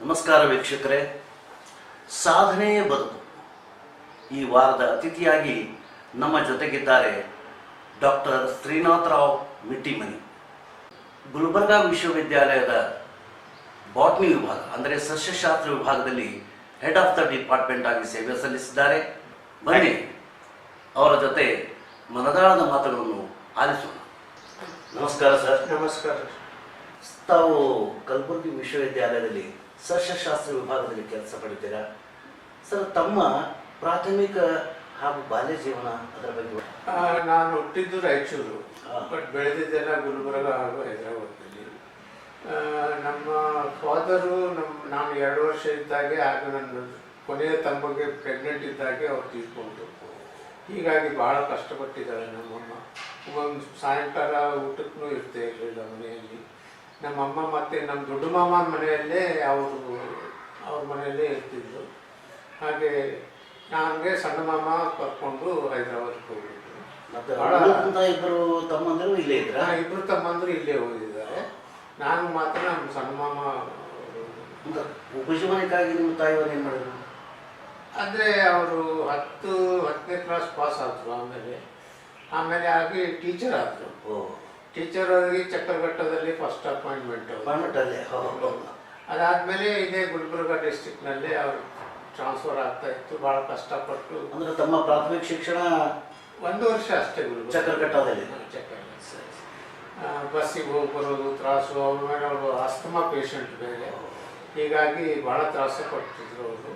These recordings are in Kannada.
ನಮಸ್ಕಾರ ವೀಕ್ಷಕರೇ, ಸಾಧನೆಯೇ ಬದುಕು ಈ ವಾರದ ಅತಿಥಿಯಾಗಿ ನಮ್ಮ ಜೊತೆಗಿದ್ದಾರೆ ಡಾಕ್ಟರ್ ಶ್ರೀನಾಥರಾವ್ ಮಿಟ್ಟಿಮನಿ. ಗುಲ್ಬರ್ಗಾ ವಿಶ್ವವಿದ್ಯಾಲಯದ ಬಾಟ್ನಿ ವಿಭಾಗ ಅಂದರೆ ಸಸ್ಯಶಾಸ್ತ್ರ ವಿಭಾಗದಲ್ಲಿ ಹೆಡ್ ಆಫ್ ದ ಡಿಪಾರ್ಟ್ಮೆಂಟ್ ಆಗಿ ಸೇವೆ ಸಲ್ಲಿಸಿದ್ದಾರೆ. ಬನ್ನಿ ಅವರ ಜೊತೆ ಮನದಾಳದ ಮಾತುಗಳನ್ನು ಆಲಿಸೋಣ. ನಮಸ್ಕಾರ ಸರ್. ನಮಸ್ಕಾರ. ತಾವು ಕಲಬುರಗಿ ವಿಶ್ವವಿದ್ಯಾಲಯದಲ್ಲಿ ಸಸ್ಯಶಾಸ್ತ್ರ ವಿಭಾಗದಲ್ಲಿ ಕೆಲಸ ಪಡಿತೀರಾ ಸರ್. ತಮ್ಮ ಪ್ರಾಥಮಿಕ ಹಾಗೂ ಬಾಲ್ಯ ಜೀವನ ಅದರ ಬಗ್ಗೆ? ನಾನು ಹುಟ್ಟಿದ್ದು ರಾಯಚೂರು, ಬಟ್ ಬೆಳೆದಿದ್ದೆಲ್ಲ ಗುಲ್ಬರ್ಗ ಹಾಗೂ ಹೈದರಾಬಾದಲ್ಲಿ. ನಮ್ಮ ಫಾದರು ನಾನು 2 ವರ್ಷ ಇದ್ದಾಗೆ ಹಾಗೂ ನನ್ನ ಕೊನೆಯ ತಮ್ಮಗೆ ಪ್ರೆಗ್ನೆಂಟ್ ಇದ್ದಾಗೆ ಅವ್ರು ತೀರ್ಕೊಂಡ್ರು. ಹೀಗಾಗಿ ಭಾಳ ಕಷ್ಟಪಟ್ಟಿದ್ದಾಳೆ ನಮ್ಮಮ್ಮ. ಒಂದು ಸಾಯಂಕಾಲ ಊಟಕ್ಕೂ ಇರ್ತಾ ಇರಲಿಲ್ಲ ಮನೆಯಲ್ಲಿ. ನಮ್ಮಮ್ಮ ಮತ್ತು ನಮ್ಮ ದೊಡ್ಡ ಮಾಮನ ಮನೆಯಲ್ಲೇ ಅವ್ರ ಮನೆಯಲ್ಲೇ ಇರ್ತಿದ್ರು. ಹಾಗೆ ನನಗೆ ಸಣ್ಣ ಮಾಮ ಕರ್ಕೊಂಡು ಹೈದರಾಬಾದ್ಗೆ ಹೋಗಿದ್ರು. ಇಬ್ಬರು ತಮ್ಮಂದಿರು ಇಲ್ಲೇ ಇದ್ರ? ಇಬ್ಬರು ತಮ್ಮಂದರು ಇಲ್ಲೇ ಓದಿದ್ದಾರೆ. ನಾನು ಮಾತ್ರ ನಮ್ಮ ಸಣ್ಣ ಮಾಮ. ಉಪಜೀವನಕ್ಕಾಗಿ ನಿಮ್ಮ ತಾಯಿಯವರು ಏನು ಮಾಡಿದ್ರು? ಅಂದರೆ ಅವರು 10ನೇ ಕ್ಲಾಸ್ ಪಾಸ್ ಆದರು. ಆಮೇಲೆ ಆಗಿ ಟೀಚರ್ ಆದರು. ಟೀಚರ್ ಆಗಿ ಚಕ್ಕರಘಟ್ಟದಲ್ಲಿ ಫಸ್ಟ್ ಅಪಾಯಿಂಟ್ಮೆಂಟ್. ಅದಾದಮೇಲೆ ಇದೇ ಗುಲ್ಬರ್ಗ ಡಿಸ್ಟ್ರಿಕ್ನಲ್ಲಿ ಅವರು ಟ್ರಾನ್ಸ್ಫರ್ ಆಗ್ತಾ ಇತ್ತು. ಭಾಳ ಕಷ್ಟಪಟ್ಟು. ಅಂದರೆ ತಮ್ಮ ಪ್ರಾಥಮಿಕ ಶಿಕ್ಷಣ 1 ವರ್ಷ ಅಷ್ಟೇ ಗುಲ್ಬರ್ಗ ಚಕ್ಕರಘಟ್ಟದಲ್ಲಿ. ಬಸ್ಸಿಗೆ ಹೋಗಿ ಬರೋದು ತ್ರಾಸು. ಆಮೇಲೆ ಅವರು ಅಸ್ತಮಾ ಪೇಷಂಟ್ ಬೇರೆ, ಹೀಗಾಗಿ ಭಾಳ ತ್ರಾಸ ಪಡ್ತಿದ್ರು ಅವರು.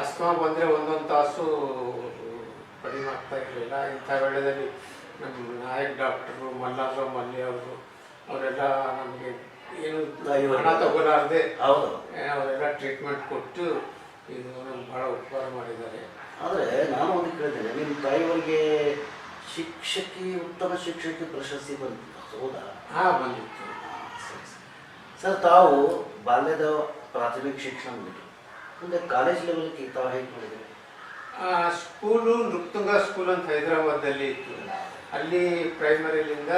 ಅಸ್ತಮಾ ಬಂದರೆ 1 ತಾಸು ಕಡಿಮೆ ಆಗ್ತಾ ಇರಲಿಲ್ಲ. ಇಂಥ ವೇಳೆಯಲ್ಲಿ ನಮ್ಮ ನಾಯಕ್ ಡಾಕ್ಟರು ಮಲ್ಲಾರರಾವ್ ಮಲ್ಲಿ ಅವರೆಲ್ಲ ನಮಗೆ ಏನು ಹಣ ತಗೊಲಾರ್ದೆ ಅವರೆಲ್ಲ ಟ್ರೀಟ್ಮೆಂಟ್ ಕೊಟ್ಟು ಇದು ನಮ್ಗೆ ಭಾಳ ಉಪಕಾರ ಮಾಡಿದ್ದಾರೆ. ಆದರೆ ನಾನು ಒಂದು ಕೇಳಿದ್ದೇನೆ, ನಿಮ್ಮ ತಾಯಿಯವರಿಗೆ ಉತ್ತಮ ಶಿಕ್ಷಕಿ ಪ್ರಶಸ್ತಿ ಬಂದಿತ್ತು, ಹೌದಾ? ಬಂದಿತ್ತು. ಸರ್, ತಾವು ಬಾಲ್ಯದ ಪ್ರಾಥಮಿಕ ಶಿಕ್ಷಣ ಬಂದಿತ್ತು, ಮುಂದೆ ಕಾಲೇಜ್ ಲೆವೆಲ್ಗೆ ತಾವು ಹೇಗೆ ಮಾಡಿದ್ದೀರಿ? ಸ್ಕೂಲು ನೃಪ್ತುಂಗ ಸ್ಕೂಲ್ ಅಂತ ಹೈದರಾಬಾದಲ್ಲಿ ಇತ್ತು. ಅಲ್ಲಿ ಪ್ರೈಮರಿಲಿಂದ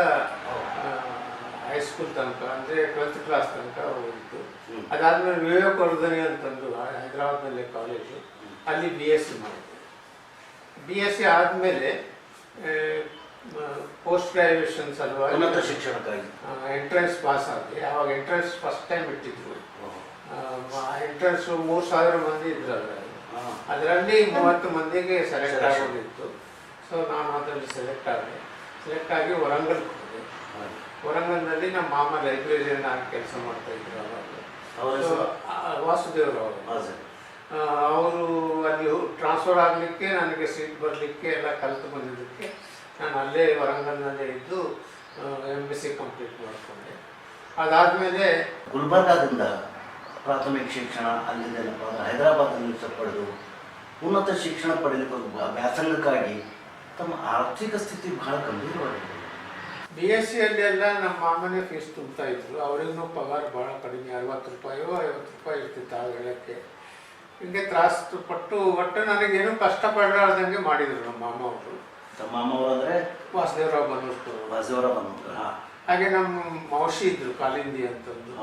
ಹೈಸ್ಕೂಲ್ ತನಕ ಅಂದರೆ 12th ಕ್ಲಾಸ್ ತನಕ ಹೋಗಿತ್ತು. ಅದಾದಮೇಲೆ ವಿವೇಕವರ್ಧನಿ ಅಂತಂದು ಹೈದರಾಬಾದ್ನಲ್ಲಿ ಕಾಲೇಜು, ಅಲ್ಲಿ BSc ಮಾಡಿದೆ. BSc ಆದಮೇಲೆ ಪೋಸ್ಟ್ ಗ್ರ್ಯಾಜುಯೇಷನ್ ಸಲುವಾಗಿ ಉನ್ನತ ಶಿಕ್ಷಣಕ್ಕಾಗಿ ಎಂಟ್ರೆನ್ಸ್ ಪಾಸ್ ಆಗಿದೆ. ಆವಾಗ ಎಂಟ್ರೆನ್ಸ್ ಫಸ್ಟ್ ಟೈಮ್ ಇಟ್ಟಿದ್ರು. ಎಂಟ್ರೆನ್ಸು 3000 ಮಂದಿ ಇದ್ರಲ್ಲ, ಅದರಲ್ಲಿ 30 ಮಂದಿಗೆ ಸೆಲೆಕ್ಟ್ ಆಗೋದಿತ್ತು. ಸೊ ನಾನು ಅದರಲ್ಲಿ ಸೆಲೆಕ್ಟ್ ಆಗಿ ವರಂಗಲ್ಗೆ ಹೋದೆ. ವರಂಗಲ್ನಲ್ಲಿ ನಮ್ಮ ಮಾಮ ಲೈಬ್ರರಿಯನ್ ಆಗಿ ಕೆಲಸ ಮಾಡ್ತಾಯಿದ್ರು. ಅವಾಗ ವಾಸುದೇವರವರು ಅವರು ಅಲ್ಲಿ ಟ್ರಾನ್ಸ್ಫರ್ ಆಗಲಿಕ್ಕೆ, ನನಗೆ ಸೀಟ್ ಬರಲಿಕ್ಕೆ ಎಲ್ಲ ಕಲಿತು ಬಂದಿದ್ದಕ್ಕೆ ನಾನು ಅಲ್ಲೇ ವರಂಗಲ್ನಲ್ಲೇ ಇದ್ದು MSc ಕಂಪ್ಲೀಟ್ ಮಾಡಿಕೊಂಡೆ. ಅದಾದಮೇಲೆ ಗುಲ್ಬರ್ಗಾದಿಂದ ಪ್ರಾಥಮಿಕ ಶಿಕ್ಷಣ ಅಲ್ಲಿಂದ ಹೈದರಾಬಾದ್ನಲ್ಲಿ ಪಡೆದು ಉನ್ನತ ಶಿಕ್ಷಣ ಪಡೆಯಲಿಕ್ಕೆ ವ್ಯಾಸಂಗಕ್ಕಾಗಿ ತಮ್ಮ ಆರ್ಥಿಕ ಸ್ಥಿತಿ ಬಹಳ ಗಂಭೀರವಾಗಿದೆ. BSc ಎಲ್ಲ ನಮ್ಮ ಮಾಮನೇ ಫೀಸ್ ತುಂಬ್ತಾ ಇದ್ರು. ಅವ್ರಿಗೂ ಪಗಾರ ಭಾಳ ಕಡಿಮೆ, 60 ರೂಪಾಯೋ 50 ರೂಪಾಯಿ ಇರ್ತಿತ್ತು ಆ ವೇಳಕ್ಕೆ. ಹಿಂಗೆ ತ್ರಾಸು ಪಟ್ಟು ಒಟ್ಟು ನನಗೇನು ಕಷ್ಟಪಡಲಾರ್ದಂಗೆ ಮಾಡಿದರು ನಮ್ಮ ಮಾಮ ಅವರು. ತಮ್ಮ ಮಾಮ ಅವರು ಅಂದರೆ ವಾಸುದೇವರಾವ್ ಬನ್ನೂರು. ಹಾಗೆ ನಮ್ಮ ಮೌಶಿ ಇದ್ರು ಕಾಲಿಂದಿ ಅಂತಂದು,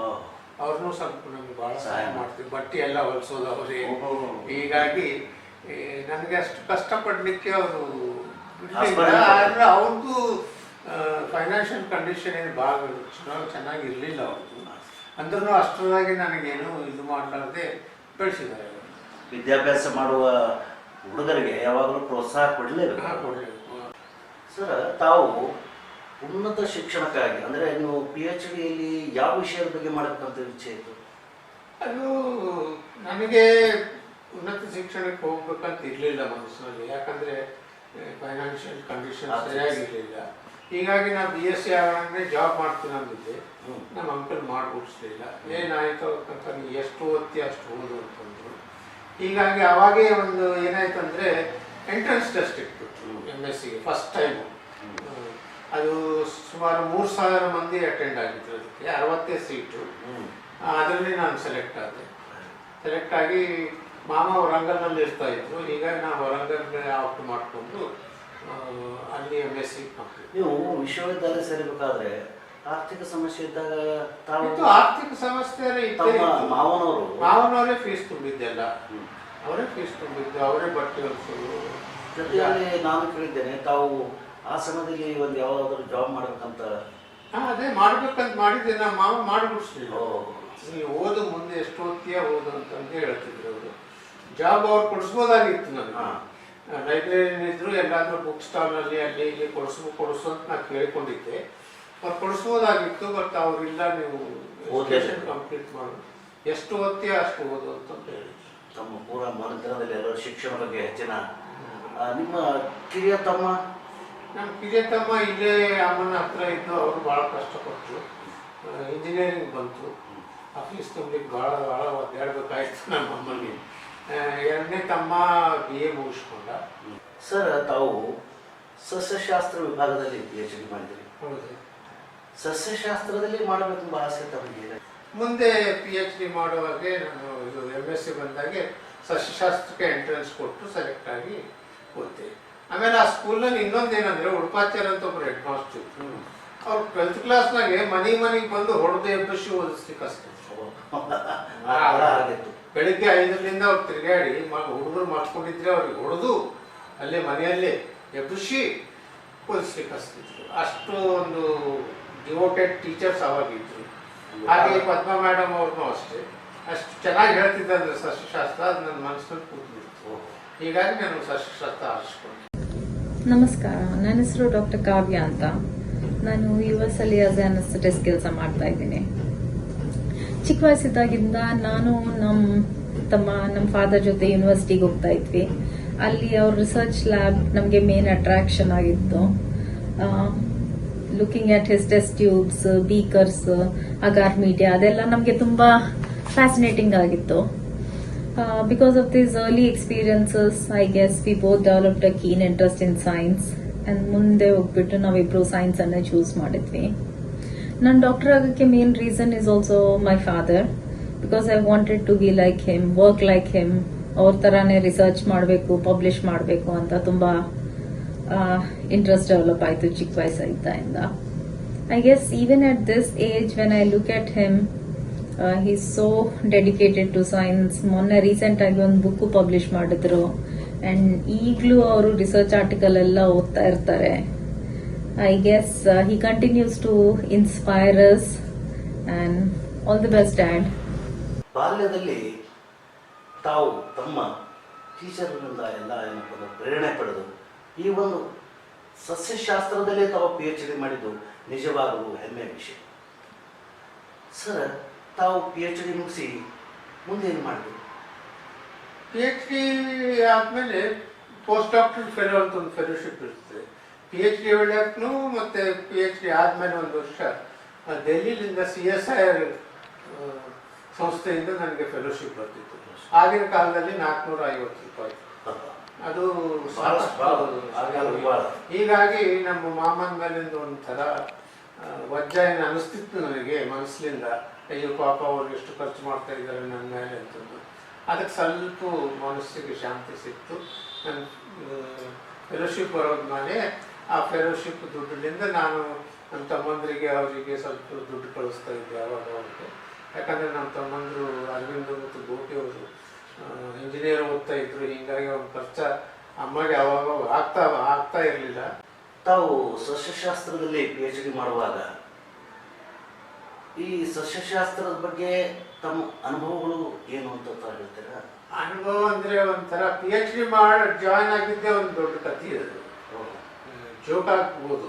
ಅವ್ರನ್ನೂ ಸ್ವಲ್ಪ ನಮ್ಗೆ ಭಾಳ ಸಹಾಯ ಮಾಡ್ತೀವಿ. ಬಟ್ಟೆ ಎಲ್ಲ ಹೊಲಿಸೋದು ಅವರೇ. ಹೀಗಾಗಿ ನನಗೆ ಅಷ್ಟು ಕಷ್ಟಪಡಲಿಕ್ಕೆ ಅವರು ಆದರೆ ಅವ್ರದ್ದು ಫೈನಾನ್ಷಿಯಲ್ ಕಂಡೀಷನ್ ಏನು ಭಾಳ ಚೆನ್ನಾಗಿರಲಿಲ್ಲ ಅವ್ರದ್ದು. ಅಂದ್ರೂ ಅಷ್ಟರಾಗಿ ನನಗೇನು ಇದು ಮಾಡಲಾರ್ದೆ ಬೆಳೆಸಿದ್ದಾರೆ. ವಿದ್ಯಾಭ್ಯಾಸ ಮಾಡುವ ಹುಡುಗರಿಗೆ ಯಾವಾಗಲೂ ಪ್ರೋತ್ಸಾಹ ಕೊಡಲೇಬೇಕು. ಸರ್, ತಾವು ಉನ್ನತ ಶಿಕ್ಷಣಕ್ಕಾಗಿ ಅಂದರೆ ನೀವು PhDಯಲ್ಲಿ ಯಾವ ವಿಷಯದ ಬಗ್ಗೆ ಮಾಡಬೇಕಂತ ಇಚ್ಛೆ ಇತ್ತು? ಅದು ನನಗೆ ಉನ್ನತ ಶಿಕ್ಷಣಕ್ಕೆ ಹೋಗ್ಬೇಕಂತ ಇರಲಿಲ್ಲ ಮನಸ್ಸಿನಲ್ಲಿ. ಯಾಕಂದರೆ ಫೈನಾನ್ಷಿಯಲ್ ಕಂಡೀಷನ್ ಸರಿಯಾಗಿರಲಿಲ್ಲ. ಹೀಗಾಗಿ ನಾನು BSc ಆಗೋಣ ಜಾಬ್ ಮಾಡ್ತೀನಿ ಅಂದಿದ್ದೆ. ನಮ್ಮ ಅಂಕಲ್ ಮಾಡಿಕೊಡಿಸ್ಲಿಲ್ಲ. ಏನಾಯಿತು ಅಂತ, ನೀವು ಎಷ್ಟು ಓದ್ತಿ ಅಷ್ಟು ಓದು ಅಂತಂದರು. ಹೀಗಾಗಿ ಅವಾಗೇ ಒಂದು ಏನಾಯ್ತು ಅಂದರೆ ಎಂಟ್ರೆನ್ಸ್ ಟೆಸ್ಟ್ ಇತ್ತು MScಗೆ ಫಸ್ಟ್ ಟೈಮು. ಅದು ಸುಮಾರು 3000 ಮಂದಿ ಅಟೆಂಡ್ ಆಗಿದ್ರು. ಅದಕ್ಕೆ 60 ಸೀಟು. ಅದರಲ್ಲಿ ನಾನು ಸೆಲೆಕ್ಟ್ ಆಗಿ ಮಾಮ ವರಂಗಲ್ನಲ್ಲಿ ಇರ್ತಾಯಿದ್ರು. ಹೀಗಾಗಿ ನಾನು ವರಂಗಲ್ಗೆ ಆಪ್ಟ್ ಮಾಡಿಕೊಂಡು ಅಲ್ಲಿ MSc ಕಂಪ್ಲೀಟ್. ನೀವು ವಿಶ್ವವಿದ್ಯಾಲಯ ಸೇರಬೇಕಾದ್ರೆ ಆರ್ಥಿಕ ಸಮಸ್ಯೆ ಇದ್ದಾಗ ತಾವು ಇದು ಆರ್ಥಿಕ ಸಮಸ್ಯೆ ತಮ್ಮ ಮಾವನವರು ಮಾವನವರೇ ಫೀಸ್ ತುಂಬಿದ್ದೆಲ್ಲ, ಅವರೇ ಫೀಸ್ ತುಂಬಿದ್ದು, ಅವರೇ ಬಟ್ಟೆ ಹೊಲಿಸೋದು. ಜೊತೆಯಲ್ಲಿ ನಾನು ಕೇಳಿದ್ದೇನೆ, ತಾವು ಆ ಸಮಯದಲ್ಲಿ ಒಂದು ಯಾವುದಾದ್ರೂ ಜಾಬ್ ಮಾಡ್ಬೇಕಂತ. ಅದೇ ಮಾಡ್ಬೇಕಂತ ಮಾಡಿದ್ದೆ, ನಾ ಮಾವ ಮಾಡಿಬಿಡ್ಸ್ಲಿಲ್ಲ. ಓ, ನೀವು ಓದು, ಮುಂದೆ ಎಷ್ಟು ಓದ್ತೀಯ ಓದು ಅಂತಂದು ಹೇಳ್ತಿದ್ರು ಅವರು. ಜಾಬ್ ಅವ್ರು ಕೊಡಿಸ್ಬೋದಾಗಿತ್ತು ನನಗೆ. ಲೈಬ್ರರಿನಿದ್ರು ಎಲ್ಲಾದ್ರೂ ಬುಕ್ ಸ್ಟಾಲ್ನಲ್ಲಿ ಅಲ್ಲಿ ಇಲ್ಲಿ ಕೊಡಿಸು ಅಂತ ನಾನು ಕೇಳ್ಕೊಂಡಿದ್ದೆ. ಅವ್ರು ಕೊಡಿಸ್ಬೋದಾಗಿತ್ತು, ಬಟ್ ಅವ್ರಿಲ್ಲ, ನೀವು ಎಜುಕೇಷನ್ ಕಂಪ್ಲೀಟ್ ಮಾಡು, ಎಷ್ಟು ಓದ್ತೀಯ ಅಷ್ಟು ಓದು ಅಂತಂತ ಹೇಳಿ. ತಮ್ಮ ಪೂರ ಮನೆತನದಲ್ಲಿ ಎಲ್ಲರೂ ಶಿಕ್ಷಣ ಬಗ್ಗೆ ಹೆಚ್ಚಿನ. ನಿಮ್ಮ ಕಿರಿಯ ತಮ್ಮ? ನಮ್ಮ ಕಿರಿಯ ತಮ್ಮ ಇಲ್ಲೇ ಅಮ್ಮನ ಹತ್ರ ಇದ್ದು, ಅವರು ಭಾಳ ಕಷ್ಟಪಟ್ಟು ಇಂಜಿನಿಯರಿಂಗ್ ಬಂತು. ಆಫೀಸ್ ತುಂಬಲಿಕ್ಕೆ ಭಾಳ ಒದ್ದಾಡಬೇಕಾಯ್ತು ನಮ್ಮ ಅಮ್ಮನಿಗೆ. ಎರಡನೇ ತಮ್ಮ BA ಮುಗಿಸ್ಕೊಂಡ. ಸರ್, ತಾವು ಸಸ್ಯಶಾಸ್ತ್ರ ವಿಭಾಗದಲ್ಲಿ PhD ಮಾಡಿದ್ರಿ. ಹೌದು. ಸಸ್ಯಶಾಸ್ತ್ರದಲ್ಲಿ ಮಾಡಬೇಕೆಂಬ ಆಸೆ ತಮಗೆ? ಮುಂದೆ PhD ಮಾಡುವಾಗೆ ನಾನು ಇದು MSc ಬಂದಾಗೆ ಸಸ್ಯಶಾಸ್ತ್ರಕ್ಕೆ ಎಂಟ್ರೆನ್ಸ್ ಕೊಟ್ಟು ಸೆಲೆಕ್ಟ್ ಆಗಿ ಓದ್ತೆ. ಆಮೇಲೆ ಆ ಸ್ಕೂಲ್ನಲ್ಲಿ ಇನ್ನೊಂದೇನಂದ್ರೆ, ಉಡುಪಾಚಾರ್ಯ ಅಂತ ಒಬ್ರು ಹೆಡ್ ಮಾಸ್ಟರ್ ಇದ್ರು. ಅವ್ರು 12th ಕ್ಲಾಸ್ನಾಗೆ ಮನೆಗೆ ಬಂದು ಹೊಡೆದು ಎಬ್ಬಿಸಿ ಓದಿಸ್ಲಿಕ್ಕೆ ಅಷ್ಟೇ. ಬೆಳಿಗ್ಗೆ 5ರಿಂದ ಅವ್ರು ತಿರುಗಾಡಿ ಹುಡುಗರು ಮಾಡ್ಕೊಂಡಿದ್ರೆ ಅವ್ರಿಗೆ ಹೊಡೆದು ಅಲ್ಲೇ ಮನೆಯಲ್ಲೇ ಎಬ್ಬಿಸಿ ಓದಿಸ್ಲಿಕ್ಕೆ ಹಚ್ತಿದ್ರು. ಅಷ್ಟು ಒಂದು ಡಿವೋಟೆಡ್ ಟೀಚರ್ಸ್ ಅವಾಗಿದ್ರು. ಹಾಗೆ ಪದ್ಮಾ ಮೇಡಮ್ ಅವ್ರನ್ನೂ ಅಷ್ಟೇ, ಅಷ್ಟು ಚೆನ್ನಾಗಿ ಹೇಳ್ತಿದ್ದಂದ್ರೆ ಸಸ್ಯಶಾಸ್ತ್ರ, ಅದು ನನ್ನ ಮನಸ್ಸಿನಲ್ಲಿ ಕೂತ್ಬಿಡ್ತು. ಹೀಗಾಗಿ ನಾನು ಸಸ್ಯಶಾಸ್ತ್ರ ಆರಿಸ್ಕೊಂಡೆ. ನಮಸ್ಕಾರ, ನನ್ನ ಹೆಸರು ಡಾಕ್ಟರ್ ಕಾವ್ಯ ಅಂತ. ನಾನು US ಅಲ್ಲಿ ಆಸ್ ಅನಸ್ಥೆಟಿಸ್ಟ್ ಕೆಲಸ ಮಾಡ್ತಾ ಇದ್ದೀನಿ. ಚಿಕ್ಕ ವಯಸ್ಸಿದ್ದಾಗಿಂದ ನಾನು ನಮ್ಮ ಫಾದರ್ ಜೊತೆ ಯೂನಿವರ್ಸಿಟಿಗೆ ಹೋಗ್ತಾ ಇದ್ವಿ. ಅಲ್ಲಿ ಅವ್ರ ರಿಸರ್ಚ್ ಲ್ಯಾಬ್ ನಮಗೆ ಮೇನ್ ಅಟ್ರಾಕ್ಷನ್ ಆಗಿತ್ತು. Looking at his test tubes, beakers, agar media, ಅದೆಲ್ಲ ನಮಗೆ ತುಂಬಾ ಫ್ಯಾಸಿನೇಟಿಂಗ್ ಆಗಿತ್ತು. Because of these early experiences, I guess we both developed a keen interest in science. And ಮುಂದೆ ಹೋಗ್ಬಿಟ್ಟು ನಾವಿಬ್ರು ಸೈನ್ಸ್ ಅನ್ನ ಚೂಸ್ ಮಾಡಿದ್ವಿ. ನಾನು ಡಾಕ್ಟರ್ ಆಗೋಕ್ಕೆ main reason is also my father, because I wanted to be like him, work like him. ಅವ್ರ ತರಾನೇ ರಿಸರ್ಚ್ ಮಾಡಬೇಕು, ಪಬ್ಲಿಷ್ ಮಾಡಬೇಕು ಅಂತ ತುಂಬಾ ಇಂಟ್ರೆಸ್ಟ್ ಡೆವಲಪ್ ಆಯಿತು ಚಿಕ್ಕ ವಯಸ್ಸಿಂದ. I guess even at this age when I look at him, he's so dedicated to science. ಮೊನ್ನೆ ರೀಸೆಂಟ್ ಆಗಿ ಒಂದು ಬುಕ್ ಪಬ್ಲಿಷ್ ಮಾಡಿದ್ರು, ಅಂಡ್ ಈಗಲೂ ಅವರು ರಿಸರ್ಚ್ ಆರ್ಟಿಕಲ್ ಎಲ್ಲ ಓದ್ತಾ ಇರ್ತಾರೆ. I guess he continues to inspire us, and all the best, Dad. ಬಾಲ್ಯದಲ್ಲಿ ತಾವು ತಮ್ಮ ಟೀಚರ್ನಿಂದ ಎಲ್ಲ ಏನಪ್ಪ ಪ್ರೇರಣೆ ಪಡೆದು ಈ ಒಂದು ಸಸ್ಯಶಾಸ್ತ್ರದಲ್ಲೇ ತಾವು PhD ಮಾಡಿದ್ದು ನಿಜವಾಗಲೂ ಹೆಮ್ಮೆಯ ವಿಷಯ. ಸರ್, ತಾವು PhD ಮುಗಿಸಿ ಮುಂದೆ ಏನು ಮಾಡಿದ್ರು? PhD ಆದಮೇಲೆ ಪೋಸ್ಟ್ ಡಾಕ್ಟರಲ್ ಫೆಲೋ ಅಂತ ಒಂದು ಫೆಲೋಶಿಪ್ ಇರ್ತದೆ. PhD ಒಳ್ಳೆಕ್ಕೂ ಮತ್ತು PhD ಆದಮೇಲೆ ಒಂದು ವರ್ಷ ಡೆಲ್ಲಿಲಿಂದ CSIR ಸಂಸ್ಥೆಯಿಂದ ನನಗೆ ಫೆಲೋಶಿಪ್ ಬರ್ತಿತ್ತು. ಆಗಿನ ಕಾಲದಲ್ಲಿ 450 ರೂಪಾಯಿ. ಅದು ಹೀಗಾಗಿ ನಮ್ಮ ಮಾಮನ ಮೇಲಿಂದ ಒಂಥರ ವಜ್ಜ ಏನು ಅನಿಸ್ತಿತ್ತು ನನಗೆ ಮನಸ್ಸಿನಿಂದ. ಅಯ್ಯೋ ಪಾಪ ಅವ್ರು ಎಷ್ಟು ಖರ್ಚು ಮಾಡ್ತಾ ಇದ್ದಾರೆ ನನ್ನ ಮೇಲೆ ಅಂತಂದು. ಅದಕ್ಕೆ ಸ್ವಲ್ಪ ಮನಸ್ಸಿಗೆ ಶಾಂತಿ ಸಿಕ್ತು. ನನ್ನ ಫೆಲೋಶಿಪ್ ಬರೋದ್ಮೇಲೆ ಆ ಫೆಲೋಶಿಪ್ ದುಡ್ಡಿನಿಂದ ನಾನು ನಮ್ಮ ತಮ್ಮಂದರಿಗೆ ಅವರಿಗೆ ಸ್ವಲ್ಪ ದುಡ್ಡು ಕಳಿಸ್ತಾ ಇದ್ದೆ ಅವಾಗ ಅವ್ರಿಗೆ. ಯಾಕಂದರೆ ನಮ್ಮ ತಮ್ಮಂದರು ಅರವಿಂದ್ ಮತ್ತು ಗೋಪಿ ಅವರು ಇಂಜಿನಿಯರ್ ಓದ್ತಾ ಇದ್ರು. ಹೀಗಾಗಿ ಅವ್ರ ಖರ್ಚ ಅಮ್ಮಗೆ ಅವಾಗ ಆಗ್ತಾ ಇರಲಿಲ್ಲ. ತಾವು ಸಸ್ಯಶಾಸ್ತ್ರದಲ್ಲಿ PhD ಮಾಡುವಾಗ ಈ ಸಸ್ಯಶಾಸ್ತ್ರದ ಬಗ್ಗೆ ತಮ್ಮ ಅನುಭವಗಳು ಏನು ಅಂತ ಹೇಳ್ತೀರಾ? ಅನುಭವ ಅಂದರೆ ಒಂಥರ PhD ಮಾಡಿ ಜಾಯ್ನ್ ಆಗಿದ್ದೆ ಒಂದು ದೊಡ್ಡ ಕಥೆ ಅದು. ಜೋಕ್ ಆಗ್ಬೋದು